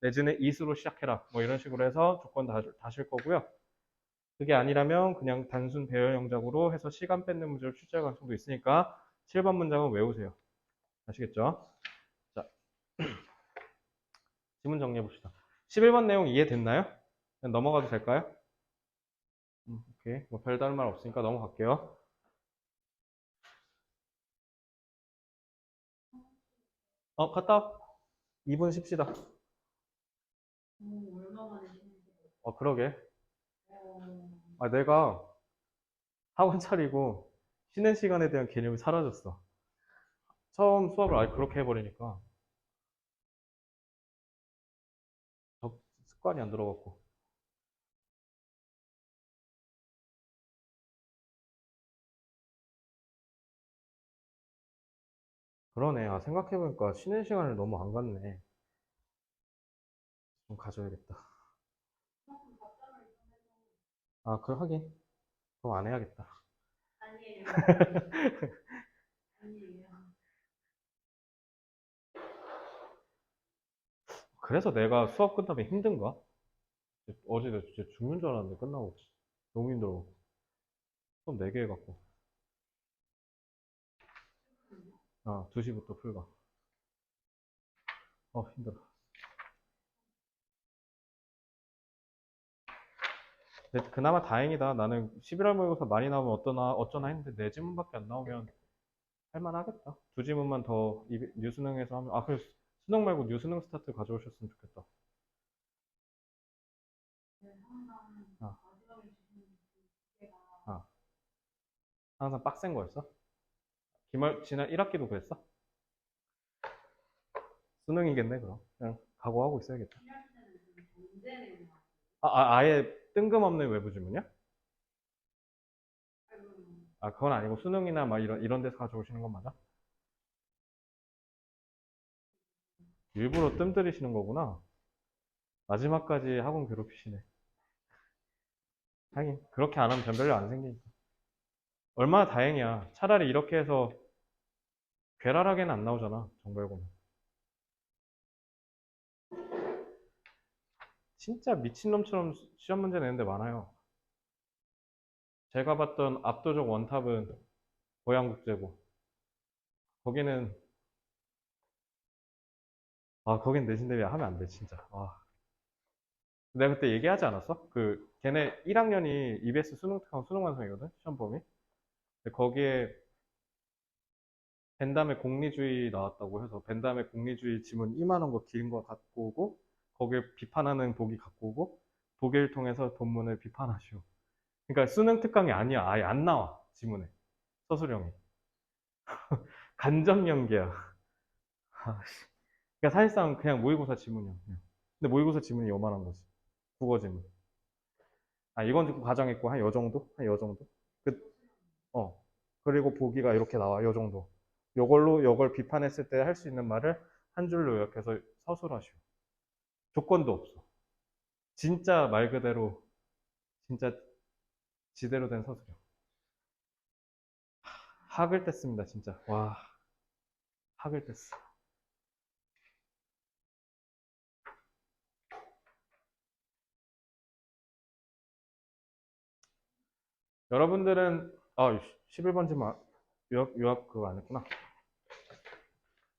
Speaker 1: 내지는 it으로 시작해라. 뭐 이런 식으로 해서 조건 다실 거고요. 그게 아니라면 그냥 단순 배열 영작으로 해서 시간 뺏는 문제를 출제할 가능성도 있으니까 7번 문장은 외우세요. 아시겠죠? 자, 지문 정리해 봅시다. 11번 내용 이해됐나요? 그냥 넘어가도 될까요? 오케이. 뭐 별다른 말 없으니까 넘어갈게요. 갔다 와. 2분 쉽시다.
Speaker 2: 얼마 만에 쉬는지.
Speaker 1: 그러게.
Speaker 2: 어,
Speaker 1: 내가 학원 차리고 쉬는 시간에 대한 개념이 사라졌어. 처음 수업을 아예 그렇게 해버리니까 습관이 안 들어갔고. 그러네. 생각해보니까 쉬는 시간을 너무 안 갖네. 좀 가져야겠다. 하긴. 그럼 안 해야겠다.
Speaker 2: 아니에요. 아니에요.
Speaker 1: 그래서 내가 수업 끝나면 힘든가? 어제 나 진짜 죽는 줄 알았는데 끝나고 너무 힘들어. 수업 4개 해갖고. 2시부터 풀가. 힘들어. 근데 그나마 다행이다. 나는 11월 모의고사 많이 나오면 어쩌나 했는데 4지문밖에 안 나오면 할만하겠다. 2지문만 더 뉴스능에서 하면, 그래, 수능 말고 뉴스능 스타트 가져오셨으면 좋겠다.
Speaker 2: 네, 항상
Speaker 1: 아,
Speaker 2: 마지막에 주시는 문제가
Speaker 1: 아, 항상 빡센 거였어? 지난 1학기도 그랬어? 수능이겠네, 그럼. 그냥 각오하고 있어야겠다.
Speaker 2: 필요할 때는 좀 문제 내용 나와요.
Speaker 1: 아예 뜬금없는 외부 지문이야?
Speaker 2: 아이고,
Speaker 1: 그건 아니고 수능이나 막 이런 데서 가져오시는 건 맞아? 일부러 뜸 들이시는 거구나. 마지막까지 학원 괴롭히시네. 하긴, 그렇게 안 하면 변별력 안 생기니까. 얼마나 다행이야. 차라리 이렇게 해서 괴랄하게는 안 나오잖아, 정발고는. 진짜 미친놈처럼 시험 문제 내는 데 많아요. 제가 봤던 압도적 원탑은 고양국제고, 거기는, 거긴 내신 대비 하면 안 돼, 진짜. 내가 그때 얘기하지 않았어? 걔네 1학년이 EBS 수능 특강 수능 완성이거든, 시험 범위. 근데 거기에 벤담의 공리주의 나왔다고 해서 벤담의 공리주의 지문 이만한 거 긴 거 갖고 오고 거기에 비판하는 보기 갖고 오고 독일 통해서 본문을 비판하시오. 그러니까 수능 특강이 아니야. 아예 안 나와 지문에 서술형이. 간접 연계야. 그러니까 사실상 그냥 모의고사 지문이야. 그냥. 근데 모의고사 지문이 요만한 거지. 국어 지문. 이건 좀 과장했고 한 요 정도? 한 요 정도? 그, 어. 그리고 보기가 이렇게 나와. 요 정도. 요걸 비판했을 때 할 수 있는 말을 한 줄로 요약해서 서술하시오. 조건도 없어. 진짜 말 그대로 진짜 지대로 된 서술형. 학을 뗐습니다, 진짜. 와, 학을 뗐어. 여러분들은 11번 지문 유학 그거 안 했구나.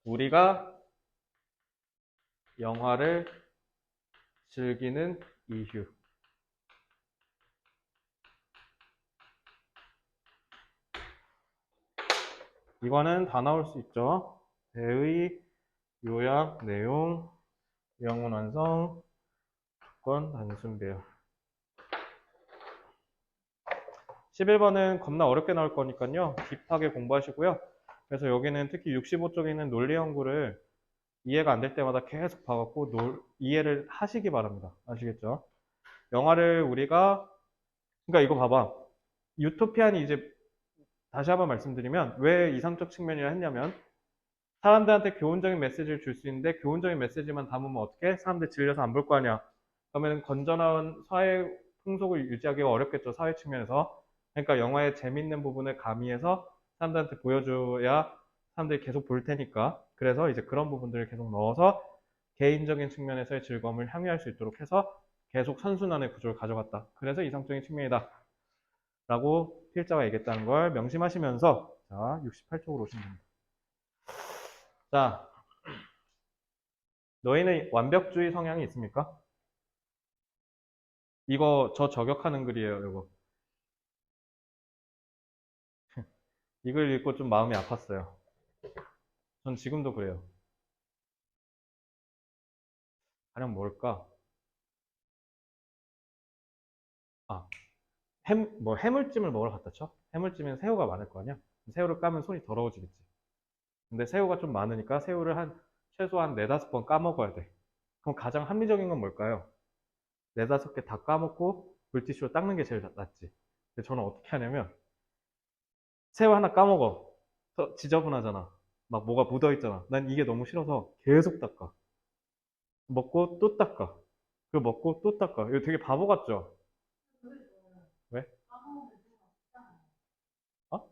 Speaker 1: 우리가 영화를 즐기는 이유. 이거는 다 나올 수 있죠. 대의, 요약, 내용, 영문 완성, 조건, 단순 배열. 11번은 겁나 어렵게 나올 거니까요. 딥하게 공부하시고요. 그래서 여기는 특히 65쪽에 있는 논리 연구를 이해가 안 될 때마다 계속 봐갖고 이해를 하시기 바랍니다. 아시겠죠? 영화를 우리가, 그러니까 이거 봐봐. 유토피안이 이제 다시 한번 말씀드리면 왜 이상적 측면이라 했냐면 사람들한테 교훈적인 메시지를 줄 수 있는데 교훈적인 메시지만 담으면 어떻게? 사람들 질려서 안 볼 거 아니야. 그러면 건전한 사회 풍속을 유지하기가 어렵겠죠. 사회 측면에서. 그러니까 영화의 재밌는 부분을 가미해서 사람들한테 보여줘야 사람들이 계속 볼 테니까. 그래서 이제 그런 부분들을 계속 넣어서 개인적인 측면에서의 즐거움을 향유할 수 있도록 해서 계속 선순환의 구조를 가져갔다. 그래서 이상적인 측면이다. 라고 필자가 얘기했다는 걸 명심하시면서 자, 68쪽으로 오시면 됩니다. 자, 너희는 완벽주의 성향이 있습니까? 이거 저 저격하는 글이에요, 이거. 이 글 읽고 좀 마음이 아팠어요. 전 지금도 그래요. 가령 뭘까? 아, 해물찜을 먹으러 갔다 쳐? 해물찜엔 새우가 많을 거 아니야? 새우를 까면 손이 더러워지겠지. 근데 새우가 좀 많으니까 새우를 최소한 4-5번 까먹어야 돼. 그럼 가장 합리적인 건 뭘까요? 4-5개 다 까먹고 물티슈로 닦는 게 제일 낫지. 근데 저는 어떻게 하냐면 새우 하나 까먹어. 지저분하잖아. 막 뭐가 묻어있잖아. 난 이게 너무 싫어서 계속 닦아. 먹고 또 닦아. 그리고 먹고 또 닦아. 이거 되게 바보 같죠? 왜? 어?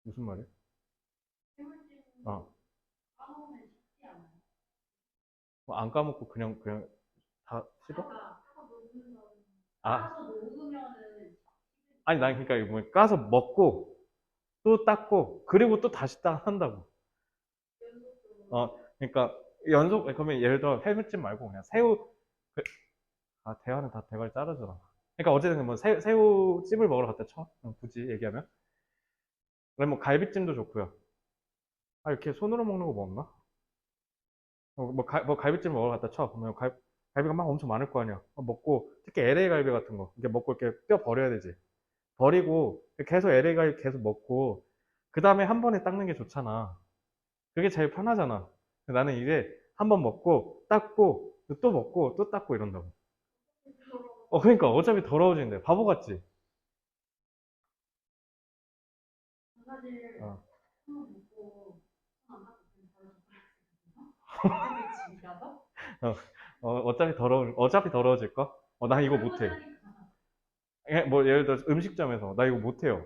Speaker 1: 무슨 말이야? 어. 안 까먹고 그냥 다 씹어? 아, 아니 난 그러니까 이거 뭐 까서 먹고 또 닦고 그리고 또 다시 한다고. 그러니까 그러면 예를 들어 해물찜 말고 그냥 그- 대화는 다 대가리 자르잖아. 그러니까 어쨌든 뭐 새우찜을 먹으러 갔다 쳐. 굳이 얘기하면. 그럼 뭐 갈비찜도 좋고요. 아, 이렇게 손으로 먹는 거 뭐 없나? 뭐 갈비찜 먹으러 갔다 쳐. 그러면 갈비가 막 엄청 많을 거 아니야. 먹고, 특히 LA 갈비 같은 거. 이렇게 먹고 이렇게 뼈 버려야 되지. 버리고, 계속 LA 갈비 계속 먹고, 그 다음에 한 번에 닦는 게 좋잖아. 그게 제일 편하잖아. 나는 이제 한 번 먹고, 닦고, 또 먹고, 또 닦고 이런다고. 그러니까 어차피 더러워지는데. 바보 같지?
Speaker 2: 사실
Speaker 1: 어,
Speaker 2: 한번 먹고 안 하고 그냥 집이라서
Speaker 1: 어차피 더러워질까? 나 이거 못해. 뭐 예를 들어 음식점에서 나 이거 못해요.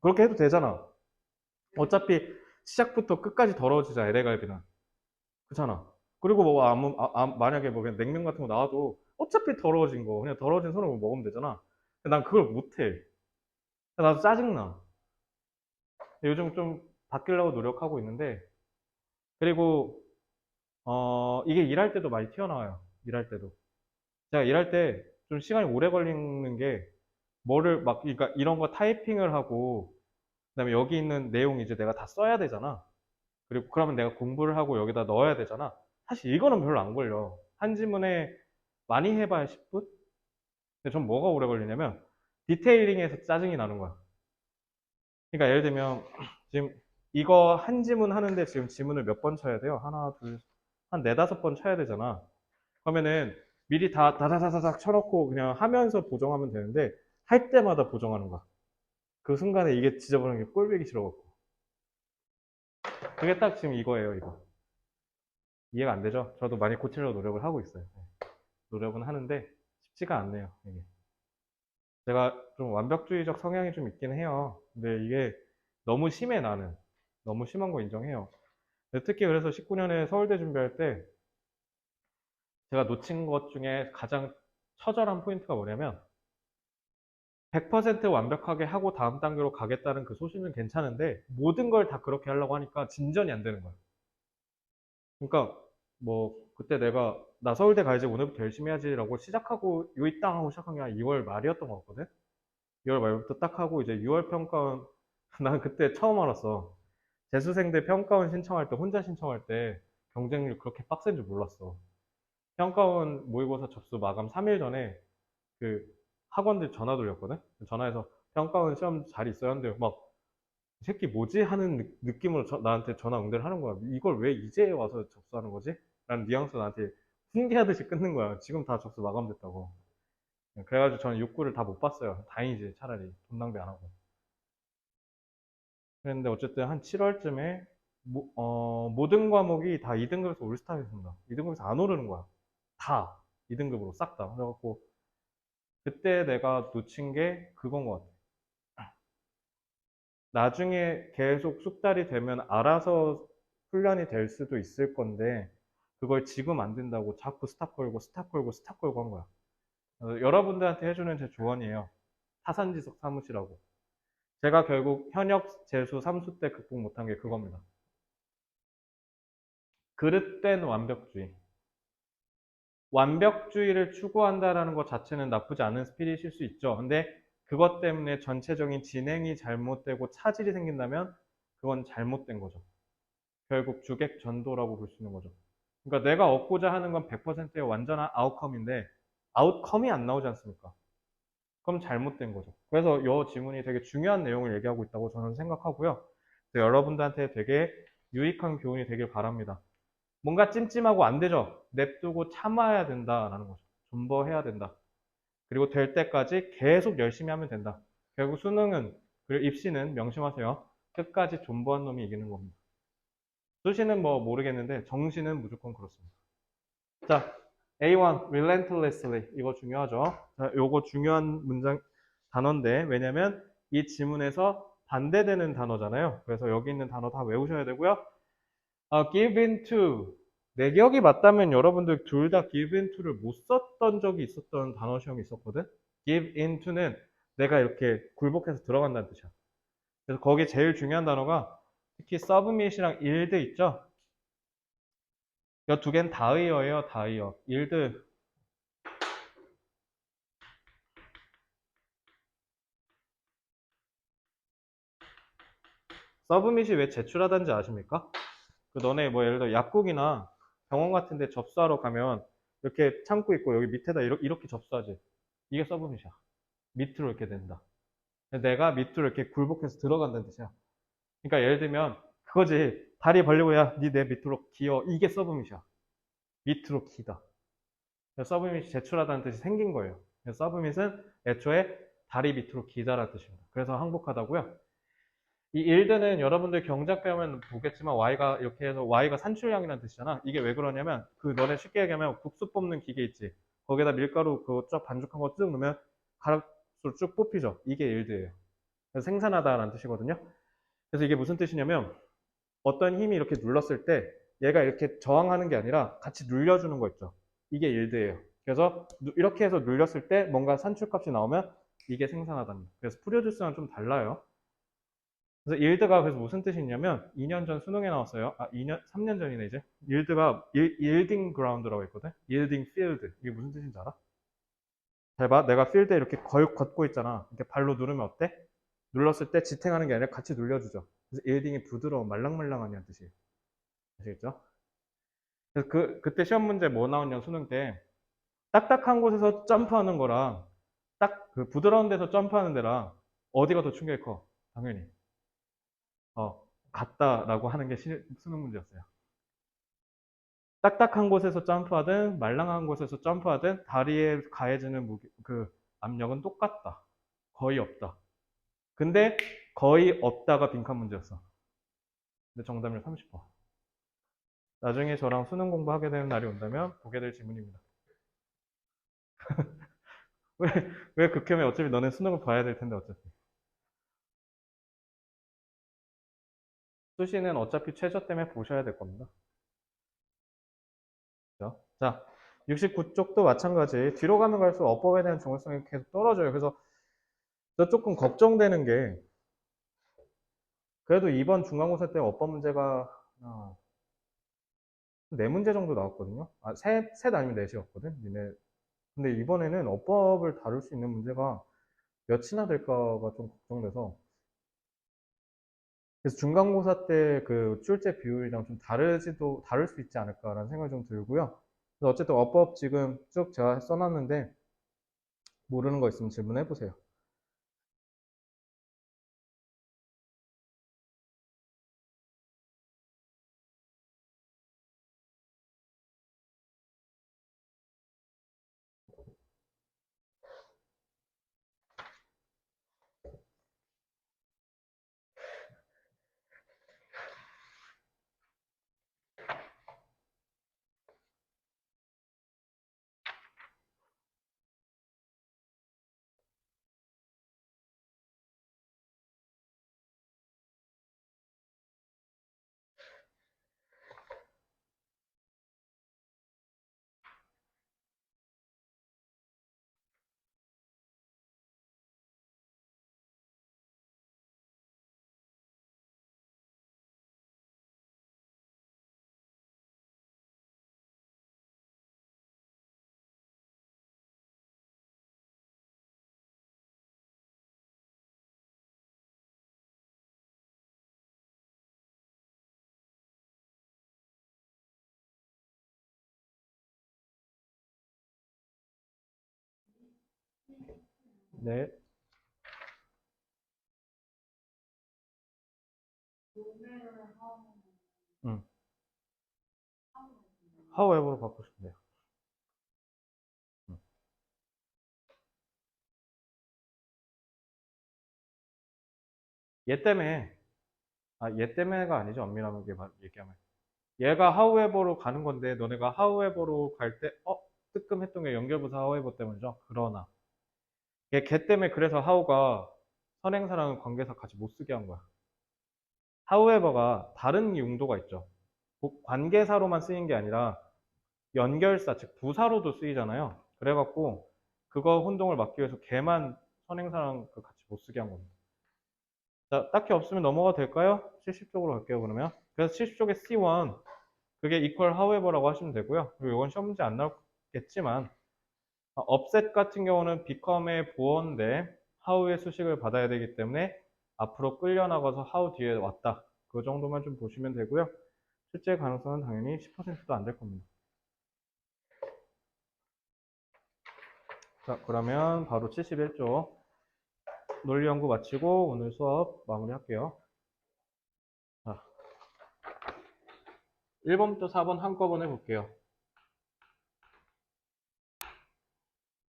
Speaker 1: 그렇게 해도 되잖아. 어차피 시작부터 끝까지 더러워지잖아, LA갈비는. 그렇잖아. 그리고 뭐 만약에 뭐 그냥 냉면 같은 거 나와도 어차피 더러워진 거 그냥 더러워진 손으로 먹으면 되잖아. 근데 난 그걸 못해. 나도 짜증나. 요즘 좀 바뀌려고 노력하고 있는데 그리고 이게 일할 때도 많이 튀어나와요. 일할 때도. 제가 일할 때 좀 시간이 오래 걸리는 게 그러니까 이런 거 타이핑을 하고 그다음에 여기 있는 내용 이제 내가 다 써야 되잖아. 그리고 그러면 내가 공부를 하고 여기다 넣어야 되잖아. 사실 이거는 별로 안 걸려. 한 지문에 많이 해봐야 10분? 근데 전 뭐가 오래 걸리냐면 디테일링에서 짜증이 나는 거야. 그러니까 예를 들면 지금 이거 한 지문 하는데 지금 지문을 몇 번 쳐야 돼요? 하나, 둘, 한 4-5번 쳐야 되잖아. 그러면은 미리 다 다다다다닥 쳐놓고 그냥 하면서 보정하면 되는데 할 때마다 보정하는 거야. 그 순간에 이게 지저분한 게 꼴보기 싫어갖고. 그게 딱 지금 이거예요, 이거. 이해가 안 되죠? 저도 많이 고치려고 노력을 하고 있어요. 네. 노력은 하는데 쉽지가 않네요, 이게. 제가 좀 완벽주의적 성향이 좀 있긴 해요. 근데 이게 너무 심해, 나는. 너무 심한 거 인정해요. 근데 특히 그래서 19년에 서울대 준비할 때 제가 놓친 것 중에 가장 처절한 포인트가 뭐냐면 100% 완벽하게 하고 다음 단계로 가겠다는 그 소신은 괜찮은데 모든 걸 다 그렇게 하려고 하니까 진전이 안 되는 거야. 그러니까 뭐 그때 내가 나 서울대 가야지 오늘부터 열심히 해야지라고 시작하고 요이 땅 하고 시작한 게 한 2월 말이었던 것 같거든. 2월 말부터 딱 하고 이제 6월 평가원 난 그때 처음 알았어. 재수생들 평가원 신청할 때 혼자 신청할 때 경쟁률 그렇게 빡센 줄 몰랐어. 평가원 모의고사 접수 마감 3일 전에 그 학원들 전화 돌렸거든. 전화해서 평가원 시험 잘 있어요 하는데 막 이 새끼 뭐지? 하는 느낌으로 나한테 전화 응대를 하는 거야. 이걸 왜 이제 와서 접수하는 거지? 라는 뉘앙스로 나한테 훈계하듯이 끊는 거야. 지금 다 접수 마감됐다고. 그래가지고 저는 욕구를 다 못 봤어요. 다행이지, 차라리. 돈 낭비 안 하고. 그랬는데 어쨌든 한 7월쯤에 모든 과목이 다 2등급에서 올스타였습니다. 2등급에서 안 오르는 거야. 다 2등급으로 싹 다. 그래갖고 그때 내가 놓친 게 그건 것 같아. 나중에 계속 숙달이 되면 알아서 훈련이 될 수도 있을 건데 그걸 지금 안 된다고 자꾸 스탑 걸고 스탑 걸고 스탑 걸고 한 거야. 여러분들한테 해주는 제 조언이에요. 타산지석 삼으시라고. 제가 결국 현역 재수 3수 때 극복 못한 게 그겁니다. 그릇된 완벽주의. 완벽주의를 추구한다라는 것 자체는 나쁘지 않은 스피릿일 수 있죠. 근데 그것 때문에 전체적인 진행이 잘못되고 차질이 생긴다면 그건 잘못된 거죠. 결국 주객 전도라고 볼 수 있는 거죠. 그러니까 내가 얻고자 하는 건 100%의 완전한 아웃컴인데 아웃컴이 안 나오지 않습니까? 그럼 잘못된 거죠. 그래서 이 지문이 되게 중요한 내용을 얘기하고 있다고 저는 생각하고요. 그래서 여러분들한테 되게 유익한 교훈이 되길 바랍니다. 뭔가 찜찜하고 안 되죠? 냅두고 참아야 된다라는 거죠. 존버해야 된다. 그리고 될 때까지 계속 열심히 하면 된다. 결국 수능은, 그리고 입시는 명심하세요. 끝까지 존버한 놈이 이기는 겁니다. 수시는 뭐 모르겠는데 정시는 무조건 그렇습니다. 자, A1, relentlessly. 이거 중요하죠. 자, 요거 중요한 문장, 단어인데, 왜냐면 이 지문에서 반대되는 단어잖아요. 그래서 여기 있는 단어 다 외우셔야 되고요. give into. 내 기억이 맞다면 여러분들 둘 다 give into를 못 썼던 적이 있었던 단어 시험이 있었거든. give into는 내가 이렇게 굴복해서 들어간다는 뜻이야. 그래서 거기에 제일 중요한 단어가 특히 submit이랑 yield 있죠? 이 두 개는 다의어예요, 다의어. yield. 서브밋이 왜 제출하다는지 아십니까? 그 너네 뭐 예를 들어 약국이나 병원 같은 데 접수하러 가면 이렇게 창구 있고 여기 밑에다 이렇게 접수하지. 이게 서브밋이야. 밑으로 이렇게 된다. 내가 밑으로 이렇게 굴복해서 들어간다는 뜻이야. 그러니까 예를 들면 그거지. 다리 벌리고 야, 니 내 밑으로 기어. 이게 서브밋이야. 밑으로 기다. 서브밋이 제출하다는 뜻이 생긴 거예요. 서브밋은 애초에 다리 밑으로 기다라는 뜻입니다. 그래서 항복하다고요. 이 일드는 여러분들 경작 배우면 보겠지만 y가 이렇게 해서 y가 산출량이라는 뜻이잖아. 이게 왜 그러냐면 그 너네 쉽게 얘기하면 국수 뽑는 기계 있지. 거기에다 밀가루 그거 쫙 반죽한 거 쭉 넣으면 가락수로 쭉 뽑히죠. 이게 일드예요. 그래서 생산하다라는 뜻이거든요. 그래서 이게 무슨 뜻이냐면 어떤 힘이 이렇게 눌렀을 때 얘가 이렇게 저항하는 게 아니라 같이 눌려주는 거 있죠. 이게 일드예요. 그래서 이렇게 해서 눌렸을 때 뭔가 산출값이 나오면 이게 생산하답니다. 그래서 프로듀스랑 좀 달라요. 그래서 yield가 그래서 무슨 뜻이 있냐면 2년 전 수능에 나왔어요. 3년 전이네 이제. yield가 yielding ground라고 있거든. yielding field. 이게 무슨 뜻인지 알아? 잘 봐. 내가 필드에 이렇게 걷고 있잖아. 이렇게 발로 누르면 어때? 눌렀을 때 지탱하는 게 아니라 같이 눌려주죠. 그래서 yielding이 부드러운 말랑말랑하냐는 뜻이에요. 아시겠죠? 그래서 그때 시험 문제 뭐 나왔냐 수능 때 딱딱한 곳에서 점프하는 거랑 딱 그 부드러운 데서 점프하는 데랑 어디가 더 충격이 커? 당연히. 같다라고 하는 게 수능 문제였어요. 딱딱한 곳에서 점프하든 말랑한 곳에서 점프하든 다리에 가해지는 그 압력은 똑같다. 거의 없다. 근데 거의 없다가 빈칸 문제였어. 근데 정답률 30%. 나중에 저랑 수능 공부하게 되는 날이 온다면 보게 될 지문입니다. 왜, 왜 극혐해? 어차피 너네 수능을 봐야 될 텐데 어차피. 수시는 어차피 최저 때문에 보셔야 될 겁니다. 그죠? 자, 69쪽도 마찬가지. 뒤로 가면 갈수록 어법에 대한 중요성이 계속 떨어져요. 그래서 저 조금 걱정되는 게, 그래도 이번 중간고사 때 어법 문제가 하나, 네 문제 정도 나왔거든요. 아, 셋 아니면 넷이었거든. 니네. 근데 이번에는 어법을 다룰 수 있는 문제가 몇이나 될까가 좀 걱정돼서. 그래서 중간고사 때 그 출제 비율이랑 좀 다를 수 있지 않을까라는 생각이 좀 들고요. 그래서 어쨌든 어법 지금 쭉 제가 써놨는데, 모르는 거 있으면 질문해 보세요. 네.
Speaker 2: 도매를 하고
Speaker 1: 음.
Speaker 2: 하고
Speaker 1: 하우에버로 바꾸시면 돼요. 음. 얘 때문에, 얘 때문에가 아니죠. 엄밀하게 얘기하면. 얘가 하우에버로 가는 건데, 너네가 하우에버로 갈 때, 뜨끔했던 게 연결부사 하우에버 때문이죠. 그러나, 걔 때문에 그래서 하우가 선행사랑 관계사 같이 못 쓰게 한 거야. 하우에버가 다른 용도가 있죠. 관계사로만 쓰인 게 아니라, 연결사, 즉 부사로도 쓰이잖아요. 그래갖고, 그거 혼동을 막기 위해서 걔만 선행사랑 같이 못 쓰게 한 겁니다. 자, 딱히 없으면 넘어가 될까요? 70쪽으로 갈게요, 그러면. 그래서 70쪽에 C1, 그게 equal however라고 하시면 되고요. 그리고 이건 시험 문제 안 나오겠지만, 업셋 같은 경우는 become의 보어인데, how의 수식을 받아야 되기 때문에 앞으로 끌려나가서 how 뒤에 왔다. 그 정도만 좀 보시면 되고요. 실제 가능성은 당연히 10%도 안 될 겁니다. 자, 그러면 바로 71쪽. 논리 연구 마치고 오늘 수업 마무리할게요. 자, 1번부터 4번 한꺼번에 볼게요.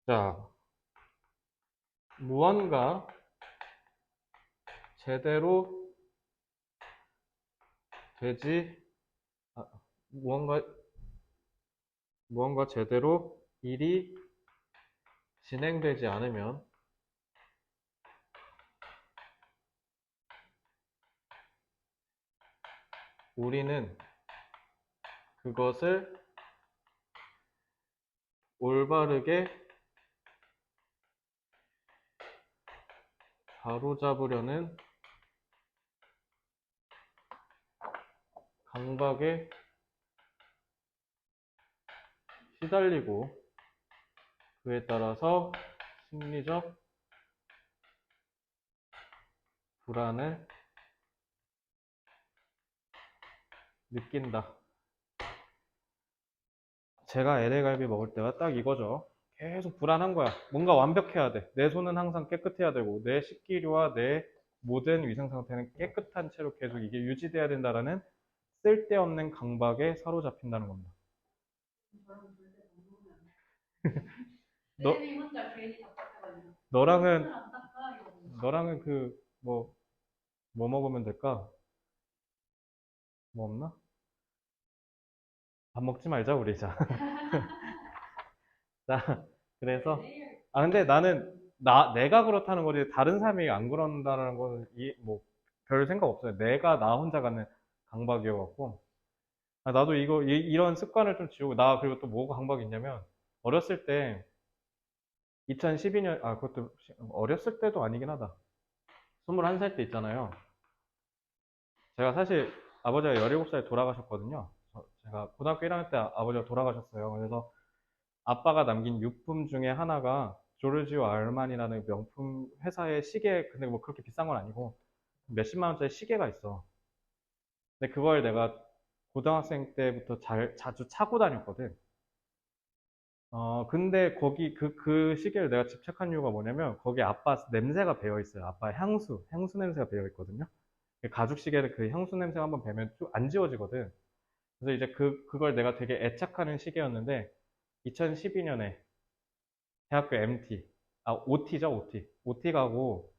Speaker 1: 자, 무언가 제대로 되지, 아, 무언가, 무언가 제대로 일이 진행되지 않으면 우리는 그것을 올바르게 바로잡으려는 강박에 시달리고 그에 따라서 심리적 불안을 느낀다. 제가 LA 갈비 먹을 때가 딱 이거죠. 계속 불안한 거야. 뭔가 완벽해야 돼. 내 손은 항상 깨끗해야 되고, 내 식기류와 내 모든 위생 상태는 깨끗한 채로 계속 이게 유지돼야 된다라는 쓸데없는 강박에 사로잡힌다는 겁니다.
Speaker 2: 저랑 절대 안 먹으면
Speaker 1: 너,
Speaker 2: 쌤이 혼자 괜히 답답해가지고
Speaker 1: 너랑은,
Speaker 2: 손을 안 닦아 이러고
Speaker 1: 너랑은 뭐 먹으면 될까? 뭐 없나? 밥 먹지 말자, 우리. 자. 자, 그래서,
Speaker 2: 내일
Speaker 1: 근데 나는, 내가 그렇다는 거지, 다른 사람이 안 그런다는 거는, 별 생각 없어요. 내가 나 혼자 갖는 강박이어갖고. 나도 이런 습관을 좀 지우고, 그리고 또 뭐가 강박이 있냐면, 어렸을 때, 2012년, 그것도 어렸을 때도 아니긴 하다. 21살 때 있잖아요. 제가 사실 아버지가 17살에 돌아가셨거든요. 제가 고등학교 1학년 때 아버지가 돌아가셨어요. 그래서 아빠가 남긴 유품 중에 하나가 조르지오 아르마니라는 명품 회사의 시계, 근데 뭐 그렇게 비싼 건 아니고 몇십만 원짜리 시계가 있어. 근데 그걸 내가 고등학생 때부터 자주 차고 다녔거든. 근데 거기 그 시계를 내가 집착한 이유가 뭐냐면 거기에 아빠 냄새가 배어 있어요. 아빠 향수 냄새가 배어 있거든요. 가죽 시계를 그 향수 냄새가 한번 배면 쭉 안 지워지거든. 그래서 이제 그걸 내가 되게 애착하는 시계였는데 2012년에 대학교 MT, OT죠, OT. OT 가고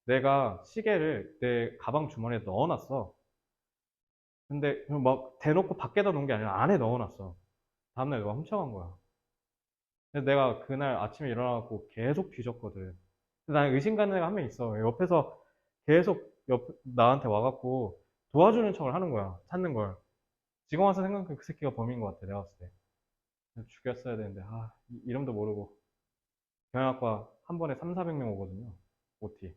Speaker 1: 내가 시계를 내 가방 주머니에 넣어놨어. 근데 막 대놓고 밖에다 놓은 게 아니라 안에 넣어놨어. 다음날 누가 훔쳐간 거야. 근데 내가 그날 아침에 일어나고 계속 뒤졌거든. 근데 난 의심 가는 애가 한 명 있어. 옆에서 계속 나한테 와갖고 도와주는 척을 하는 거야. 찾는 걸. 지금 와서 생각하면 그 새끼가 범인인 것 같아. 내가 봤을 때. 죽였어야 되는데, 이름도 모르고. 경영학과 한 번에 3, 400명 오거든요. OT.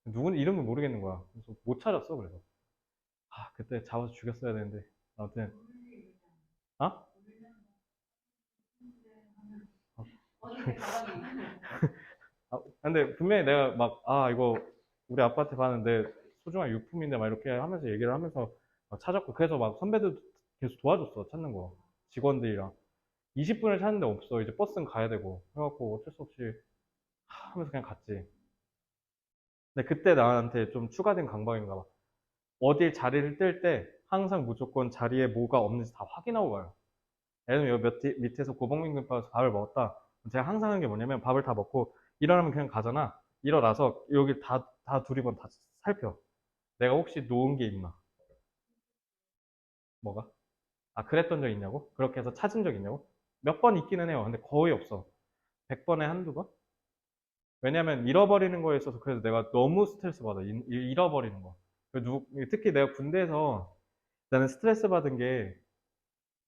Speaker 1: 누군 이름을 모르겠는 거야. 그래서 못 찾았어, 그래서. 그때 잡아서 죽였어야 되는데. 아무튼, 아?
Speaker 2: 어딘데 가방이.
Speaker 1: 근데 분명히 내가 막, 이거 우리 아빠한테 봤는데 소중한 유품인데 막 이렇게 하면서 얘기를 하면서 막 찾았고. 그래서 막 선배들 계속 도와줬어, 찾는 거. 직원들이랑. 20분을 찾는데 없어. 이제 버스는 가야 되고. 그래갖고 어쩔 수 없이 하면서 그냥 갔지. 근데 그때 나한테 좀 추가된 강박인가 봐. 어딜 자리를 뜰 때 항상 무조건 자리에 뭐가 없는지 다 확인하고 가요. 예를 들면 여기 밑에서 고봉민김밥에서 밥을 먹었다. 제가 항상 하는 게 뭐냐면 밥을 다 먹고 일어나면 그냥 가잖아. 일어나서 여기 다 두리번 다 살펴. 내가 혹시 놓은 게 있나? 뭐가? 그랬던 적 있냐고? 그렇게 해서 찾은 적 있냐고? 몇 번 있기는 해요. 근데 거의 없어. 100번에 한두 번? 왜냐면 잃어버리는 거에 있어서 그래서 내가 너무 스트레스 받아. 잃어버리는 거. 특히 내가 군대에서 나는 스트레스 받은 게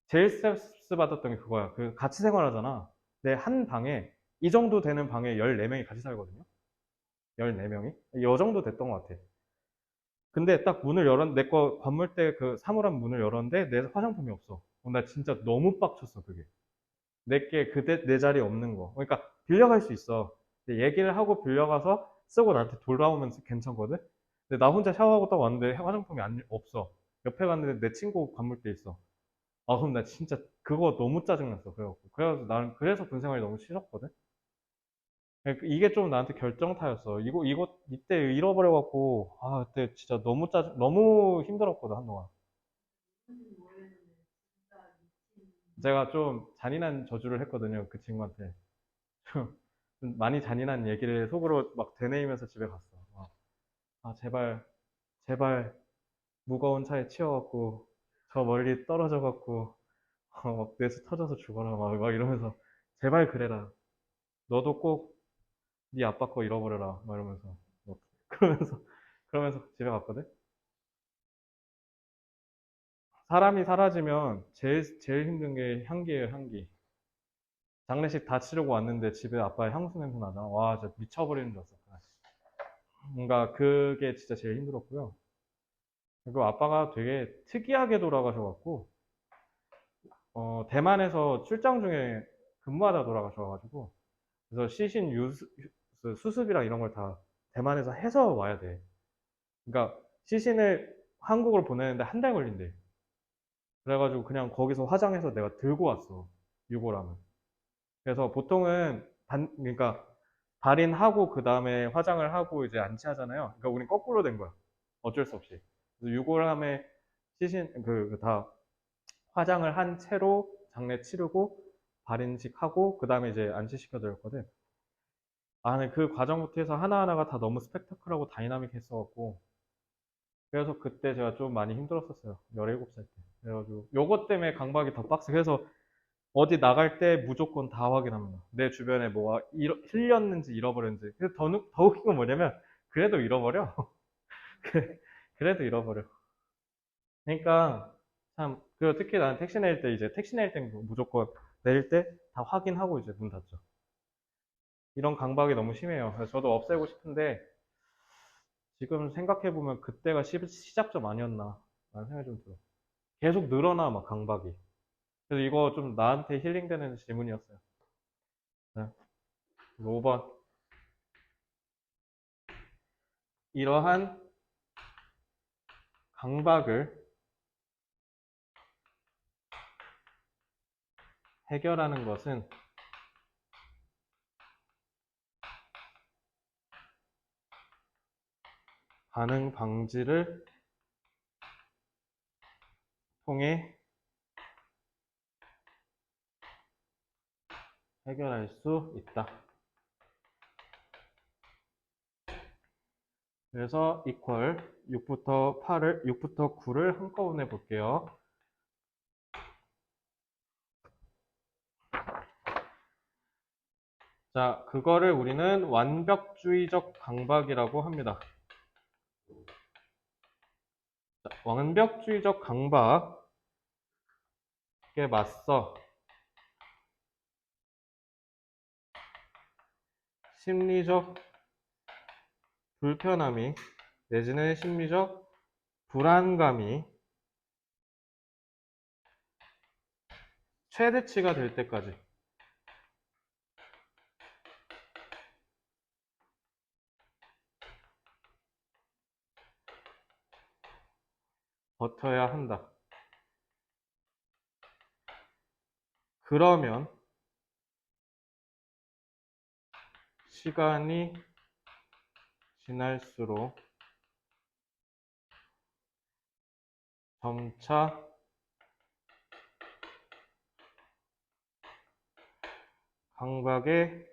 Speaker 1: 제일 스트레스 받았던 게 그거야. 그 같이 생활하잖아. 내 한 방에 이 정도 되는 방에 14명이 같이 살거든요. 14명이? 이 정도 됐던 것 같아. 근데 딱 문을 내 거 관물대 그 사물함 문을 열었는데 내 화장품이 없어. 나 진짜 너무 빡쳤어, 그게. 내게 내 자리에 없는 거. 그러니까 빌려갈 수 있어. 근데 얘기를 하고 빌려가서 쓰고 나한테 돌아오면 괜찮거든? 근데 나 혼자 샤워하고 딱 왔는데 화장품이 없어. 옆에 갔는데 내 친구 관물대 있어. 그럼 나 진짜 그거 너무 짜증났어. 그래갖고. 그래서 나는 그래서 군 생활이 너무 싫었거든? 이게 좀 나한테 결정타였어. 이때 잃어버려갖고, 그때 진짜 너무 힘들었거든, 한동안.
Speaker 2: 누군지 모르겠는데 진짜 미친.
Speaker 1: 제가 좀 잔인한 저주를 했거든요, 그 친구한테. 좀 많이 잔인한 얘기를 속으로 막 되뇌이면서 집에 갔어. 제발, 제발, 무거운 차에 치여갖고, 저 멀리 떨어져갖고, 막 뇌수 터져서 죽어라, 막 이러면서, 제발 그래라. 너도 꼭 네 아빠 거 잃어버려라. 막 이러면서. 뭐, 그러면서, 그러면서 집에 갔거든? 사람이 사라지면 제일 힘든 게 향기예요, 향기. 장례식 다 치르고 왔는데 집에 아빠의 향수 냄새 나잖아. 와, 진짜 미쳐버리는 줄 알았어. 뭔가 그게 진짜 제일 힘들었고요. 그리고 아빠가 되게 특이하게 돌아가셔갖고, 대만에서 출장 중에 근무하다 돌아가셔가지고, 그래서 수습이랑 이런 걸 다 대만에서 해서 와야 돼. 그러니까 시신을 한국으로 보내는데 한 달 걸린대. 그래가지고 그냥 거기서 화장해서 내가 들고 왔어. 유골함을. 그래서 보통은 그러니까 발인하고 그 다음에 화장을 하고 이제 안치하잖아요. 그러니까 우린 거꾸로 된 거야. 어쩔 수 없이. 그래서 유골함에 시신 다 화장을 한 채로 장례 치르고 발인식 하고 그 다음에 이제 안치시켜 드렸거든. 근데 그 과정부터 해서 하나하나가 다 너무 스펙타클하고 다이나믹했어갖고 그래서 그때 제가 좀 많이 힘들었었어요. 17살 때. 그래가지고 요것 때문에 강박이 더 빡세. 그래서 어디 나갈 때 무조건 다 확인합니다. 내 주변에 뭐가 흘렸는지 잃어버렸는지. 그래서 더 웃긴 건 뭐냐면 그래도 잃어버려. 그래도 잃어버려. 그러니까 참 그리고 특히 나는 택시 내릴 때 이제 택시 내릴 때 무조건 내릴 때 다 확인하고 이제 문 닫죠. 이런 강박이 너무 심해요. 그래서 저도 없애고 싶은데 지금 생각해보면 그때가 시작점 아니었나 라는 생각이 좀 들어요. 계속 늘어나 막 강박이. 그래서 이거 좀 나한테 힐링되는 질문이었어요. 네. 5번. 이러한 강박을 해결하는 것은 반응 방지를 통해 해결할 수 있다. 그래서 equal 6부터 9를 한꺼번에 볼게요. 자, 그거를 우리는 완벽주의적 강박이라고 합니다. 자, 완벽주의적 강박에 맞서 심리적 불편함이 내지는 심리적 불안감이 최대치가 될 때까지 버텨야 한다. 그러면 시간이 지날수록 점차 강박의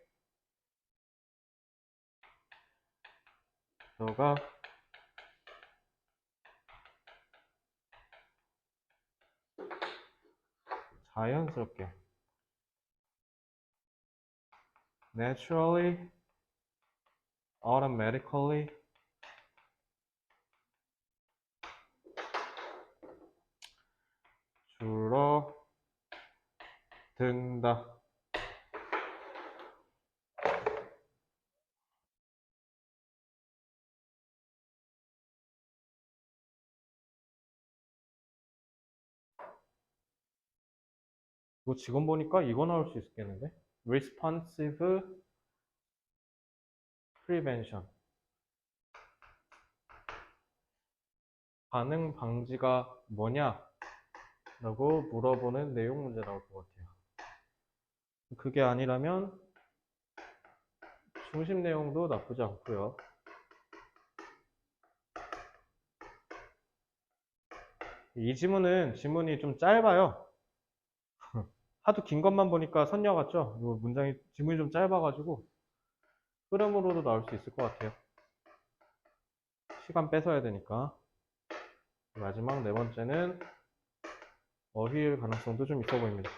Speaker 1: 너가 자연스럽게 naturally, automatically 줄어든다. 이거 지금 보니까 이거 나올 수 있겠는데? Responsive prevention. 반응 방지가 뭐냐? 라고 물어보는 내용 문제 나올 것 같아요. 그게 아니라면 중심 내용도 나쁘지 않고요. 이 지문이 좀 짧아요. 하도 긴 것만 보니까 선녀 같죠? 이 문장이 지문이 좀 짧아가지고 흐름으로도 나올 수 있을 것 같아요. 시간 뺏어야 되니까. 마지막 네 번째는 어휘일 가능성도 좀 있어 보입니다.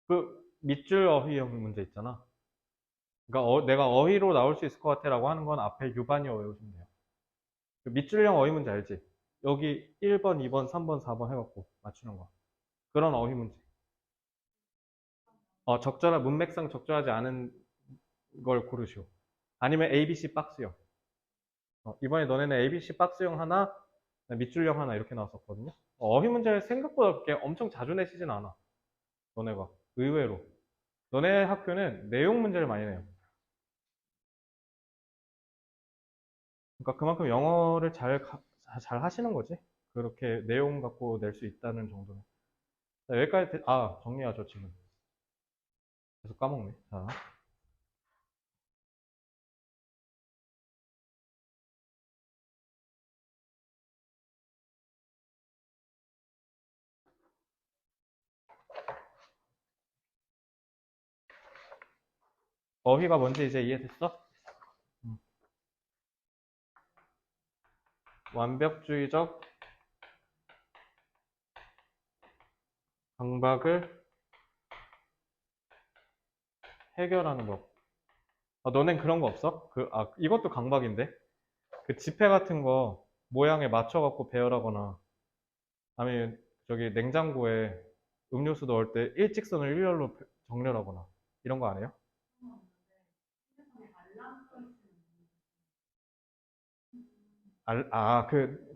Speaker 1: 그 밑줄 어휘형 문제 있잖아. 그러니까 내가 어휘로 나올 수 있을 것 같아라고 하는 건 앞에 유반이 외우시면 돼요. 그 밑줄형 어휘 문제 알지? 여기 1번, 2번, 3번, 4번 해갖고 맞추는 거. 그런 어휘 문제. 적절한 문맥상 적절하지 않은 걸 고르시오. 아니면 ABC 박스형. 이번에 너네는 ABC 박스형 하나, 밑줄형 하나 이렇게 나왔었거든요. 어휘 문제를 생각보다 그렇게 엄청 자주 내시진 않아. 너네가. 의외로. 너네 학교는 내용 문제를 많이 내요. 그러니까 그만큼 영어를 잘 하시는 거지. 그렇게 내용 갖고 낼 수 있다는 정도는. 자, 여기까지, 정리하죠, 지금. 계속 까먹네. 자. 어휘가 뭔지 이제 이해됐어? 음. 완벽주의적 강박을 해결하는 법. 너넨 그런 거 없어? 이것도 강박인데? 그 지폐 같은 거 모양에 맞춰갖고 배열하거나, 아니면 저기 냉장고에 음료수 넣을 때 일직선을 일렬로 정렬하거나, 이런 거 안 해요?
Speaker 2: 핸드폰에 알람 설정.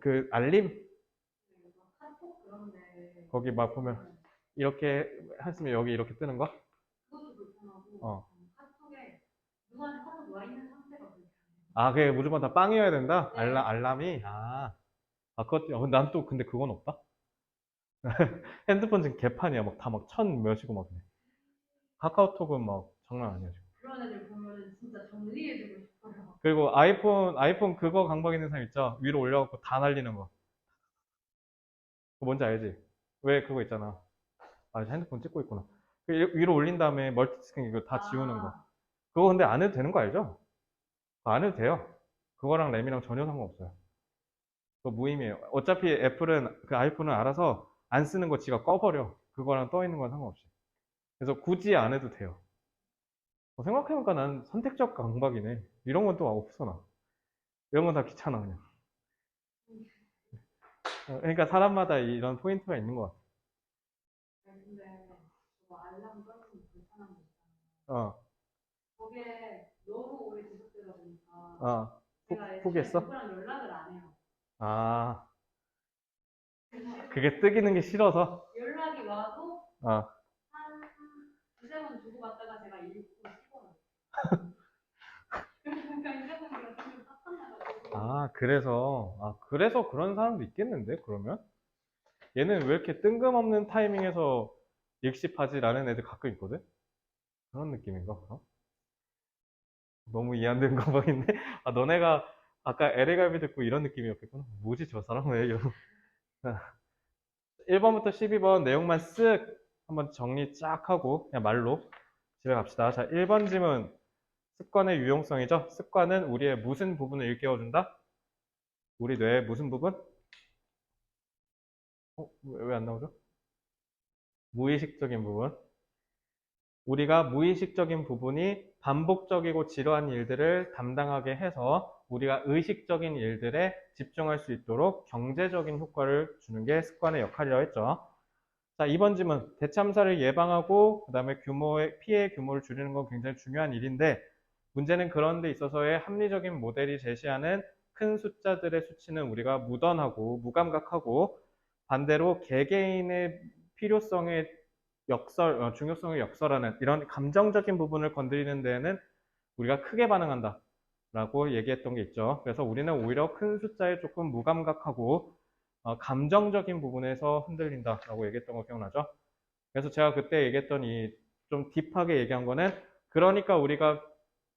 Speaker 1: 그 알림?
Speaker 2: 카톡 그런데
Speaker 1: 거기 막 보면 이렇게 했으면 여기 이렇게 뜨는 거?
Speaker 2: 그것도 불편하고
Speaker 1: 어.
Speaker 2: 카톡에 누구한테 카톡 와 있는 상태가 불편해.
Speaker 1: 그게 무조건 다 빵이어야 된다?
Speaker 2: 네.
Speaker 1: 알람이? 그것도, 난 또 근데 그건 없다? 핸드폰 지금 개판이야. 막 천 몇이고 막 그래. 카카오톡은 막 장난 아니야, 지금.
Speaker 2: 그런 애들 보면은 진짜 정리해주고 싶어요.
Speaker 1: 그리고 아이폰 그거 강박 있는 사람 있죠? 위로 올려갖고 다 날리는 거. 그거 뭔지 알지? 왜 그거 있잖아. 핸드폰 찍고 있구나. 위로 올린 다음에 멀티태스킹 이거 다 지우는 거. 그거 근데 안 해도 되는 거 알죠? 그거 안 해도 돼요. 그거랑 램이랑 전혀 상관없어요. 그거 무의미해요. 어차피 애플은, 그 아이폰은 알아서 안 쓰는 거 지가 꺼버려. 그거랑 떠 있는 건 상관없이. 그래서 굳이 안 해도 돼요. 생각해보니까 난 선택적 강박이네. 이런 건 또 없어, 나. 이런 건 다 귀찮아, 그냥. 그러니까 사람마다 이런 포인트가 있는 것
Speaker 2: 근데 그거 알람 설정 불편한 거 있잖아요.
Speaker 1: 같아.
Speaker 2: 거기에 너무 오래 지속되다 보니까
Speaker 1: 포-
Speaker 2: 제가
Speaker 1: 포기했어?
Speaker 2: 누구랑 연락을 안 해요.
Speaker 1: 아,
Speaker 2: 그래서
Speaker 1: 그게 뜨기는 게 싫어서?
Speaker 2: 연락이 와도
Speaker 1: 아,
Speaker 2: 한 두세 번 주고받다가 제가 읽고 씹어요. 그러니까 휴대폰이 좀 딱
Speaker 1: 그래서 그런 사람도 있겠는데, 그러면? 얘는 왜 이렇게 뜬금없는 타이밍에서 읽씹하지라는 애들 가끔 있거든? 그런 느낌인가, 그럼? 너무 이해 안 되는 강박인데? 너네가 아까 LA 갈비 듣고 이런 느낌이었겠구나. 뭐지, 저 사람 왜 이러고. 1번부터 12번 내용만 쓱 한번 정리 쫙 하고 그냥 말로 집에 갑시다. 자, 1번 질문. 습관의 유용성이죠. 습관은 우리의 무슨 부분을 일깨워준다? 우리 뇌의 무슨 부분? 왜 안 나오죠? 무의식적인 부분. 우리가 무의식적인 부분이 반복적이고 지루한 일들을 담당하게 해서 우리가 의식적인 일들에 집중할 수 있도록 경제적인 효과를 주는 게 습관의 역할이라고 했죠. 자, 2번 질문. 대참사를 예방하고 그다음에 피해 규모를 줄이는 건 굉장히 중요한 일인데 문제는 그런 데 있어서의 합리적인 모델이 제시하는 큰 숫자들의 수치는 우리가 무던하고 무감각하고 반대로 개개인의 필요성에 중요성을 역설하는 이런 감정적인 부분을 건드리는 데에는 우리가 크게 반응한다 라고 얘기했던 게 있죠. 그래서 우리는 오히려 큰 숫자에 조금 무감각하고 감정적인 부분에서 흔들린다 라고 얘기했던 거 기억나죠? 그래서 제가 그때 얘기했던 이 좀 딥하게 얘기한 거는 그러니까 우리가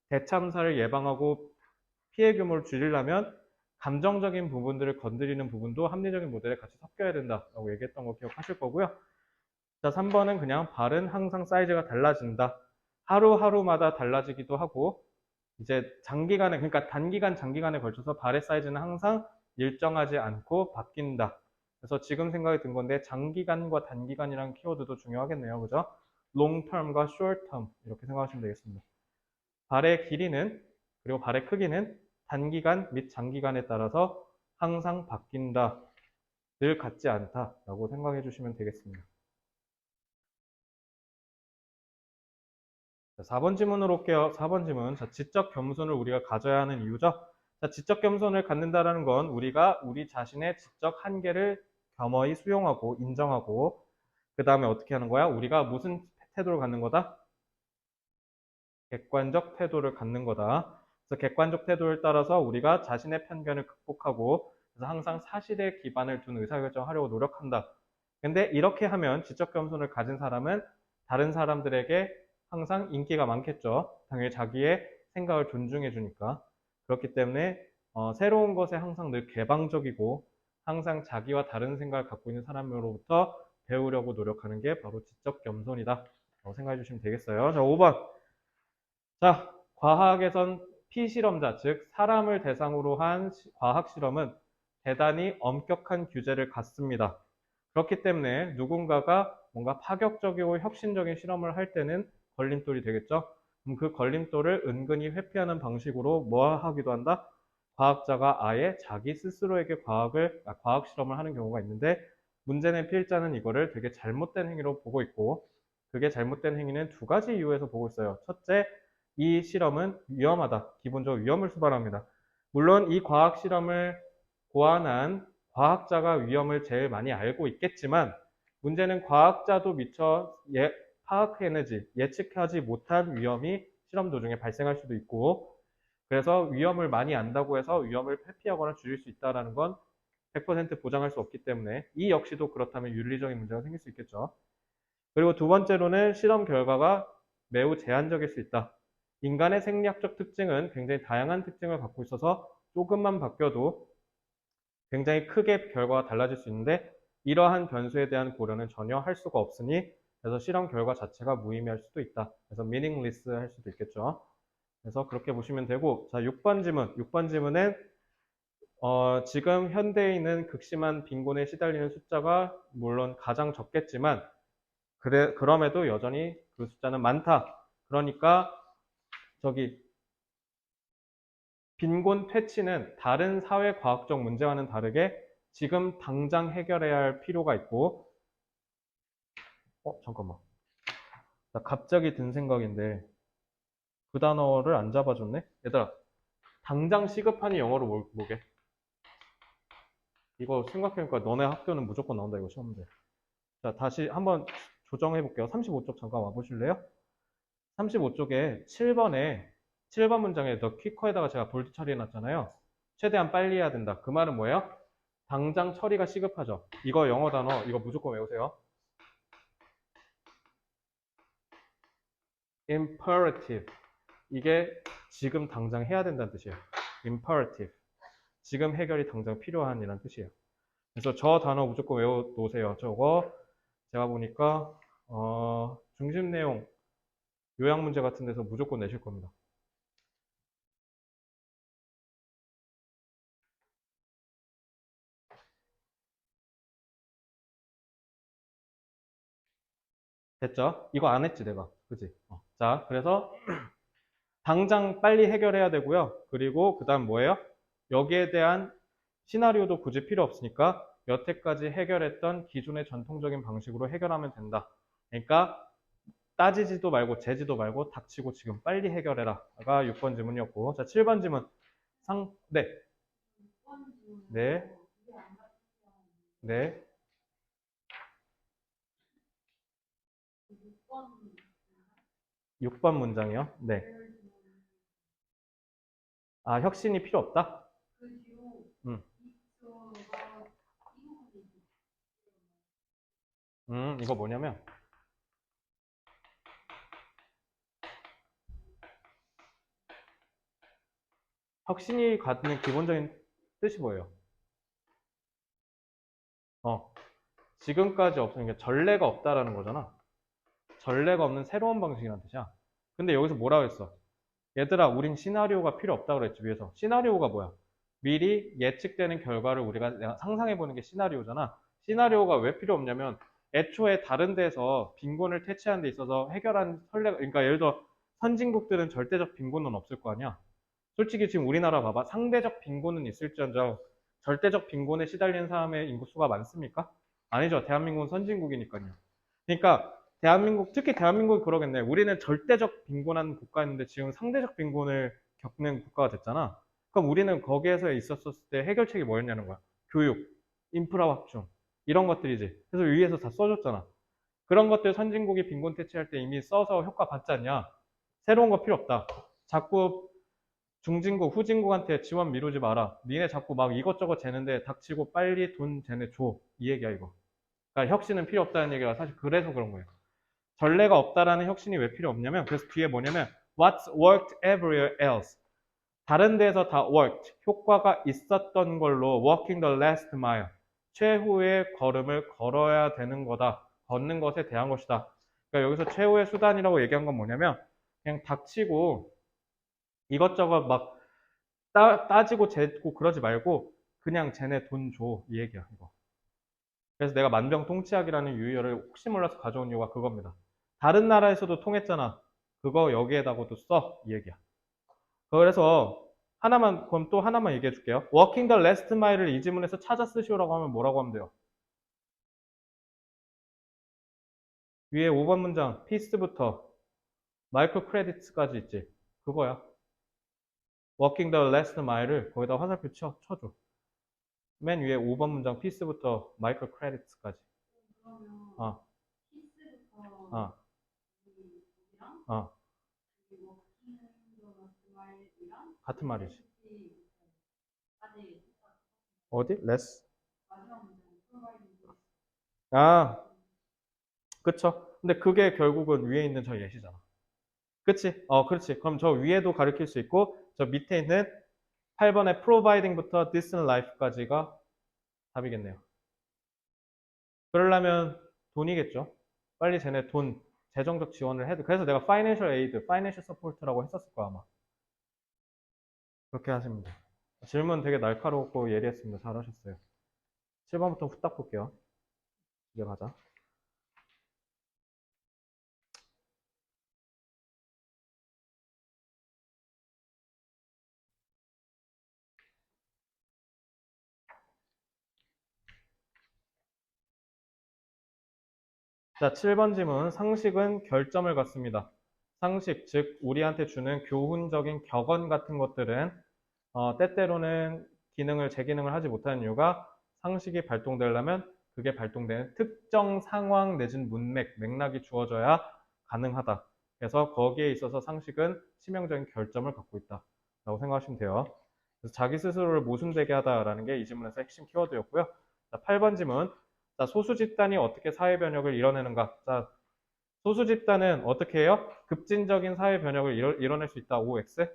Speaker 1: 대참사를 예방하고 피해 규모를 줄이려면 감정적인 부분들을 건드리는 부분도 합리적인 모델에 같이 섞여야 된다라고 얘기했던 거 기억하실 거고요. 자, 3번은 그냥 발은 항상 사이즈가 달라진다. 하루하루마다 달라지기도 하고 이제 장기간에 그러니까 단기간 장기간에 걸쳐서 발의 사이즈는 항상 일정하지 않고 바뀐다. 그래서 지금 생각이 든 건데 장기간과 단기간이라는 키워드도 중요하겠네요. 그죠? long term과 short term 이렇게 생각하시면 되겠습니다. 발의 길이는 그리고 발의 크기는 단기간 및 장기간에 따라서 항상 바뀐다. 늘 같지 않다라고 생각해 주시면 되겠습니다. 자, 4번 질문으로 올게요. 4번 질문. 자, 지적 겸손을 우리가 가져야 하는 이유죠. 자, 지적 겸손을 갖는다라는 건 우리가 우리 자신의 지적 한계를 겸허히 수용하고 인정하고 그 다음에 어떻게 하는 거야? 우리가 무슨 태도를 갖는 거다? 객관적 태도를 갖는 거다. 그래서 객관적 태도를 따라서 우리가 자신의 편견을 극복하고 그래서 항상 사실에 기반을 둔 의사결정을 하려고 노력한다. 근데 이렇게 하면 지적 겸손을 가진 사람은 다른 사람들에게 항상 인기가 많겠죠. 당연히 자기의 생각을 존중해 주니까. 그렇기 때문에 새로운 것에 항상 늘 개방적이고 항상 자기와 다른 생각을 갖고 있는 사람으로부터 배우려고 노력하는 게 바로 지적 겸손이다. 라고 생각해 주시면 되겠어요. 자, 5번. 자, 과학에선 피실험자, 즉 사람을 대상으로 한 과학 실험은 대단히 엄격한 규제를 갖습니다. 그렇기 때문에 누군가가 뭔가 파격적이고 혁신적인 실험을 할 때는 걸림돌이 되겠죠. 그럼 그 걸림돌을 은근히 회피하는 방식으로 뭐 하기도 한다? 과학자가 아예 자기 스스로에게 과학 실험을 하는 경우가 있는데, 문제는 필자는 이거를 되게 잘못된 행위로 보고 있고, 그게 잘못된 행위는 두 가지 이유에서 보고 있어요. 첫째, 이 실험은 위험하다. 기본적으로 위험을 수반합니다. 물론 이 과학 실험을 고안한 과학자가 위험을 제일 많이 알고 있겠지만, 문제는 과학자도 미처 파악해내지, 예측하지 못한 위험이 실험 도중에 발생할 수도 있고, 그래서 위험을 많이 안다고 해서 위험을 회피하거나 줄일 수 있다는 건 100% 보장할 수 없기 때문에 이 역시도 그렇다면 윤리적인 문제가 생길 수 있겠죠. 그리고 두 번째로는 실험 결과가 매우 제한적일 수 있다. 인간의 생리학적 특징은 굉장히 다양한 특징을 갖고 있어서 조금만 바뀌어도 굉장히 크게 결과가 달라질 수 있는데, 이러한 변수에 대한 고려는 전혀 할 수가 없으니, 그래서 실험 결과 자체가 무의미할 수도 있다. 그래서 meaningless 할 수도 있겠죠. 그래서 그렇게 보시면 되고, 자, 6번 질문. 6번 질문은 지금 현대에 있는 극심한 빈곤에 시달리는 숫자가 물론 가장 적겠지만, 그럼에도 여전히 그 숫자는 많다. 그러니까 저기 빈곤 퇴치는 다른 사회과학적 문제와는 다르게 지금 당장 해결해야 할 필요가 있고, 잠깐만. 나 갑자기 든 생각인데 그 단어를 안 잡아줬네? 얘들아, 당장 시급하니 영어로 뭐게? 이거 생각해보니까 너네 학교는 무조건 나온다, 이거 시험 문제. 자, 다시 한번 조정해 볼게요. 35쪽 잠깐 와보실래요? 35쪽에 7번 문장에 더 퀴커에다가 제가 볼드 처리해 놨잖아요. 최대한 빨리 해야 된다. 그 말은 뭐예요? 당장 처리가 시급하죠. 이거 영어 단어, 이거 무조건 외우세요. imperative. 이게 지금 당장 해야 된다는 뜻이에요. imperative. 지금 해결이 당장 필요한 이라는 뜻이에요. 그래서 저 단어 무조건 외워 놓으세요. 저거 제가 보니까 중심 내용 요약 문제 같은 데서 무조건 내실 겁니다. 됐죠? 이거 안 했지 내가. 그지? 자, 그래서 당장 빨리 해결해야 되고요. 그리고 그 다음 뭐예요? 여기에 대한 시나리오도 굳이 필요 없으니까 여태까지 해결했던 기존의 전통적인 방식으로 해결하면 된다. 그러니까 따지지도 말고 재지도 말고 닥치고 지금 빨리 해결해라가 6번 질문이었고, 자, 7번 질문. 네, 네, 네. 6번 문장이요. 네. 아, 혁신이 필요 없다? 음, 이거 뭐냐면 혁신이 갖는 기본적인 뜻이 뭐예요? 지금까지 없으니까 전례가 없다라는 거잖아. 전례가 없는 새로운 방식이라는 뜻이야. 근데 여기서 뭐라고 했어? 얘들아, 우린 시나리오가 필요 없다고 그랬지, 위에서. 시나리오가 뭐야? 미리 예측되는 결과를 우리가 상상해보는 게 시나리오잖아. 시나리오가 왜 필요 없냐면, 애초에 다른 데서 빈곤을 퇴치하는 데 있어서 해결한 그러니까 예를 들어, 선진국들은 절대적 빈곤은 없을 거 아니야. 솔직히 지금 우리나라 봐봐. 상대적 빈곤은 있을지언정, 절대적 빈곤에 시달리는 사람의 인구수가 많습니까? 아니죠. 대한민국은 선진국이니까요. 그러니까 대한민국, 특히 대한민국이 그러겠네. 우리는 절대적 빈곤한 국가였는데 지금 상대적 빈곤을 겪는 국가가 됐잖아. 그럼 우리는 거기에서 있었을 때 해결책이 뭐였냐는 거야. 교육, 인프라 확충, 이런 것들이지. 그래서 위에서 다 써줬잖아. 그런 것들 선진국이 빈곤 퇴치할 때 이미 써서 효과 봤지 않냐. 새로운 거 필요 없다. 자꾸 중진국, 후진국한테 지원 미루지 마라. 니네 자꾸 막 이것저것 재는데 닥치고 빨리 돈 쟤네 줘. 이 얘기야, 이거. 그러니까 혁신은 필요 없다는 얘기가 사실 그래서 그런 거예요. 전례가 없다라는 혁신이 왜 필요 없냐면, 그래서 뒤에 뭐냐면 what's worked everywhere else. 다른 데서 다 worked, 효과가 있었던 걸로 walking the last mile, 최후의 걸음을 걸어야 되는 거다. 걷는 것에 대한 것이다. 그러니까 여기서 최후의 수단이라고 얘기한 건 뭐냐면 그냥 닥치고 이것저것 막 따지고 재고 그러지 말고 그냥 쟤네 돈 줘. 이 얘기야, 이거. 그래서 내가 만병통치약이라는 유희어를 혹시 몰라서 가져온 이유가 그겁니다. 다른 나라에서도 통했잖아. 그거 여기에다가도 써. 이 얘기야. 그래서 하나만, 그럼 또 하나만 얘기해 줄게요. Walking the last mile을 이 지문에서 찾아 쓰시오라고 하면 뭐라고 하면 돼요? 위에 5번 문장, 피스부터 마이크로 크레디트까지 있지. 그거야. Walking the last mile을 거기다 화살표 쳐줘. 맨 위에 5번 문장, 피스부터 마이크로 크레디트까지.
Speaker 2: 그러면
Speaker 1: 어,
Speaker 2: 피스부터
Speaker 1: 어,
Speaker 2: 여기랑
Speaker 1: 어.
Speaker 2: 그리고 워킹 스마일이랑
Speaker 1: 같은 말이지.
Speaker 2: 까지
Speaker 1: 어디? less?
Speaker 2: 마지막 문제는 프로바이딩
Speaker 1: 아, 그쵸. 근데 그게 결국은 위에 있는 저 예시잖아. 그치? 그렇지. 그럼 저 위에도 가리킬 수 있고, 저 밑에 있는 8번의 providing부터 decent life까지가 답이겠네요. 그러려면 돈이겠죠. 빨리 쟤네 돈, 재정적 지원을 해도. 그래서 내가 financial aid, financial support라고 했었을 거야, 아마. 그렇게 하시면 돼요. 질문 되게 날카롭고 예리했습니다. 잘하셨어요. 7번부터 후딱 볼게요. 이제 가자. 자, 7번 질문. 상식은 결점을 갖습니다. 상식, 즉 우리한테 주는 교훈적인 격언 같은 것들은 때때로는 제 기능을 하지 못하는 이유가 상식이 발동되려면 그게 발동되는 특정 상황 내진 문맥, 맥락이 주어져야 가능하다. 그래서 거기에 있어서 상식은 치명적인 결점을 갖고 있다. 라고 생각하시면 돼요. 그래서 자기 스스로를 모순되게 하다라는 게 이 질문에서 핵심 키워드였고요. 자, 8번 질문. 자, 소수 집단이 어떻게 사회 변혁을 이뤄내는가? 자, 소수 집단은 어떻게 해요? 급진적인 사회 변혁을 이뤄낼 수 있다. OX.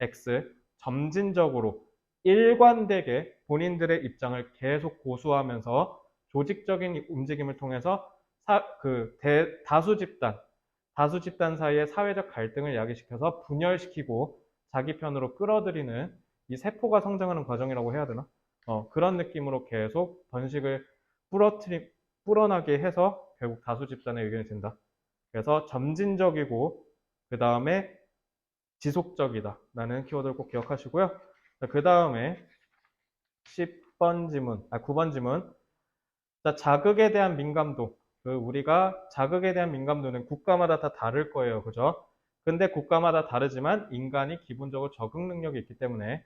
Speaker 1: X. 점진적으로 일관되게 본인들의 입장을 계속 고수하면서 조직적인 움직임을 통해서 다수 집단 사이의 사회적 갈등을 야기시켜서 분열시키고 자기 편으로 끌어들이는 이 세포가 성장하는 과정이라고 해야 되나? 그런 느낌으로 계속 번식을 뿌러나게 해서 결국 다수 집단의 의견이 된다. 그래서 점진적이고 그 다음에 지속적이다 라는 키워드를 꼭 기억하시고요. 그 다음에 10번 지문, 9번 지문. 자, 자극에 대한 민감도. 우리가 자극에 대한 민감도는 국가마다 다 다를 거예요. 그죠? 근데 국가마다 다르지만 인간이 기본적으로 적응 능력이 있기 때문에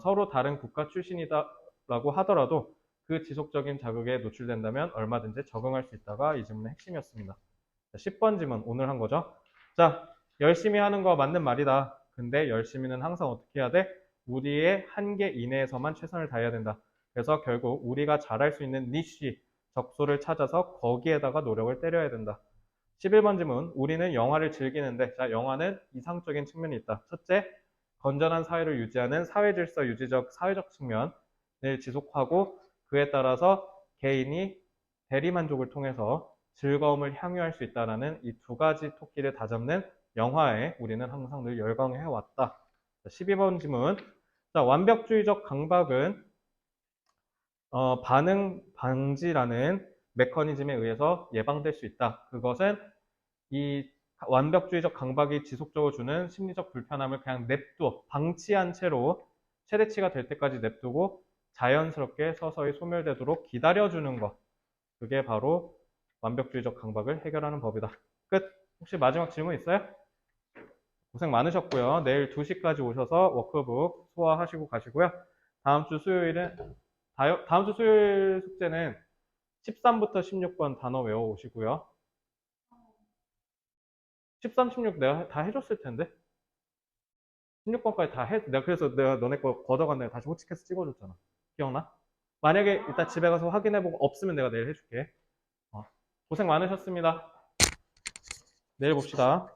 Speaker 1: 서로 다른 국가 출신이다라고 하더라도 그 지속적인 자극에 노출된다면 얼마든지 적응할 수 있다가 이 질문의 핵심이었습니다. 자, 10번 질문 오늘 한 거죠. 자, 열심히 하는 거 맞는 말이다. 근데 열심히는 항상 어떻게 해야 돼? 우리의 한계 이내에서만 최선을 다해야 된다. 그래서 결국 우리가 잘할 수 있는 니쉬, 적소를 찾아서 거기에다가 노력을 때려야 된다. 11번 질문, 우리는 영화를 즐기는데, 자, 영화는 이상적인 측면이 있다. 첫째, 건전한 사회를 유지하는 사회질서 유지적, 사회적 측면을 지속하고 그에 따라서 개인이 대리만족을 통해서 즐거움을 향유할 수 있다는 이 두 가지 토끼를 다잡는 영화에 우리는 항상 늘 열광해 왔다. 12번 질문. 자, 완벽주의적 강박은 반응 방지라는 메커니즘에 의해서 예방될 수 있다. 그것은 이 완벽주의적 강박이 지속적으로 주는 심리적 불편함을 그냥 방치한 채로 최대치가 될 때까지 냅두고 자연스럽게 서서히 소멸되도록 기다려주는 것. 그게 바로 완벽주의적 강박을 해결하는 법이다. 끝. 혹시 마지막 질문 있어요? 고생 많으셨고요. 내일 2시까지 오셔서 워크북 소화하시고 가시고요. 다음 주 수요일 숙제는 13부터 16번 단어 외워오시고요. 13, 16 내가 다 해줬을 텐데. 16번까지 다 내가 너네 거 걷어간 내가 다시 호치케스 찍어줬잖아. 기억나? 만약에 이따 집에 가서 확인해보고 없으면 내가 내일 해줄게. 고생 많으셨습니다. 내일 봅시다.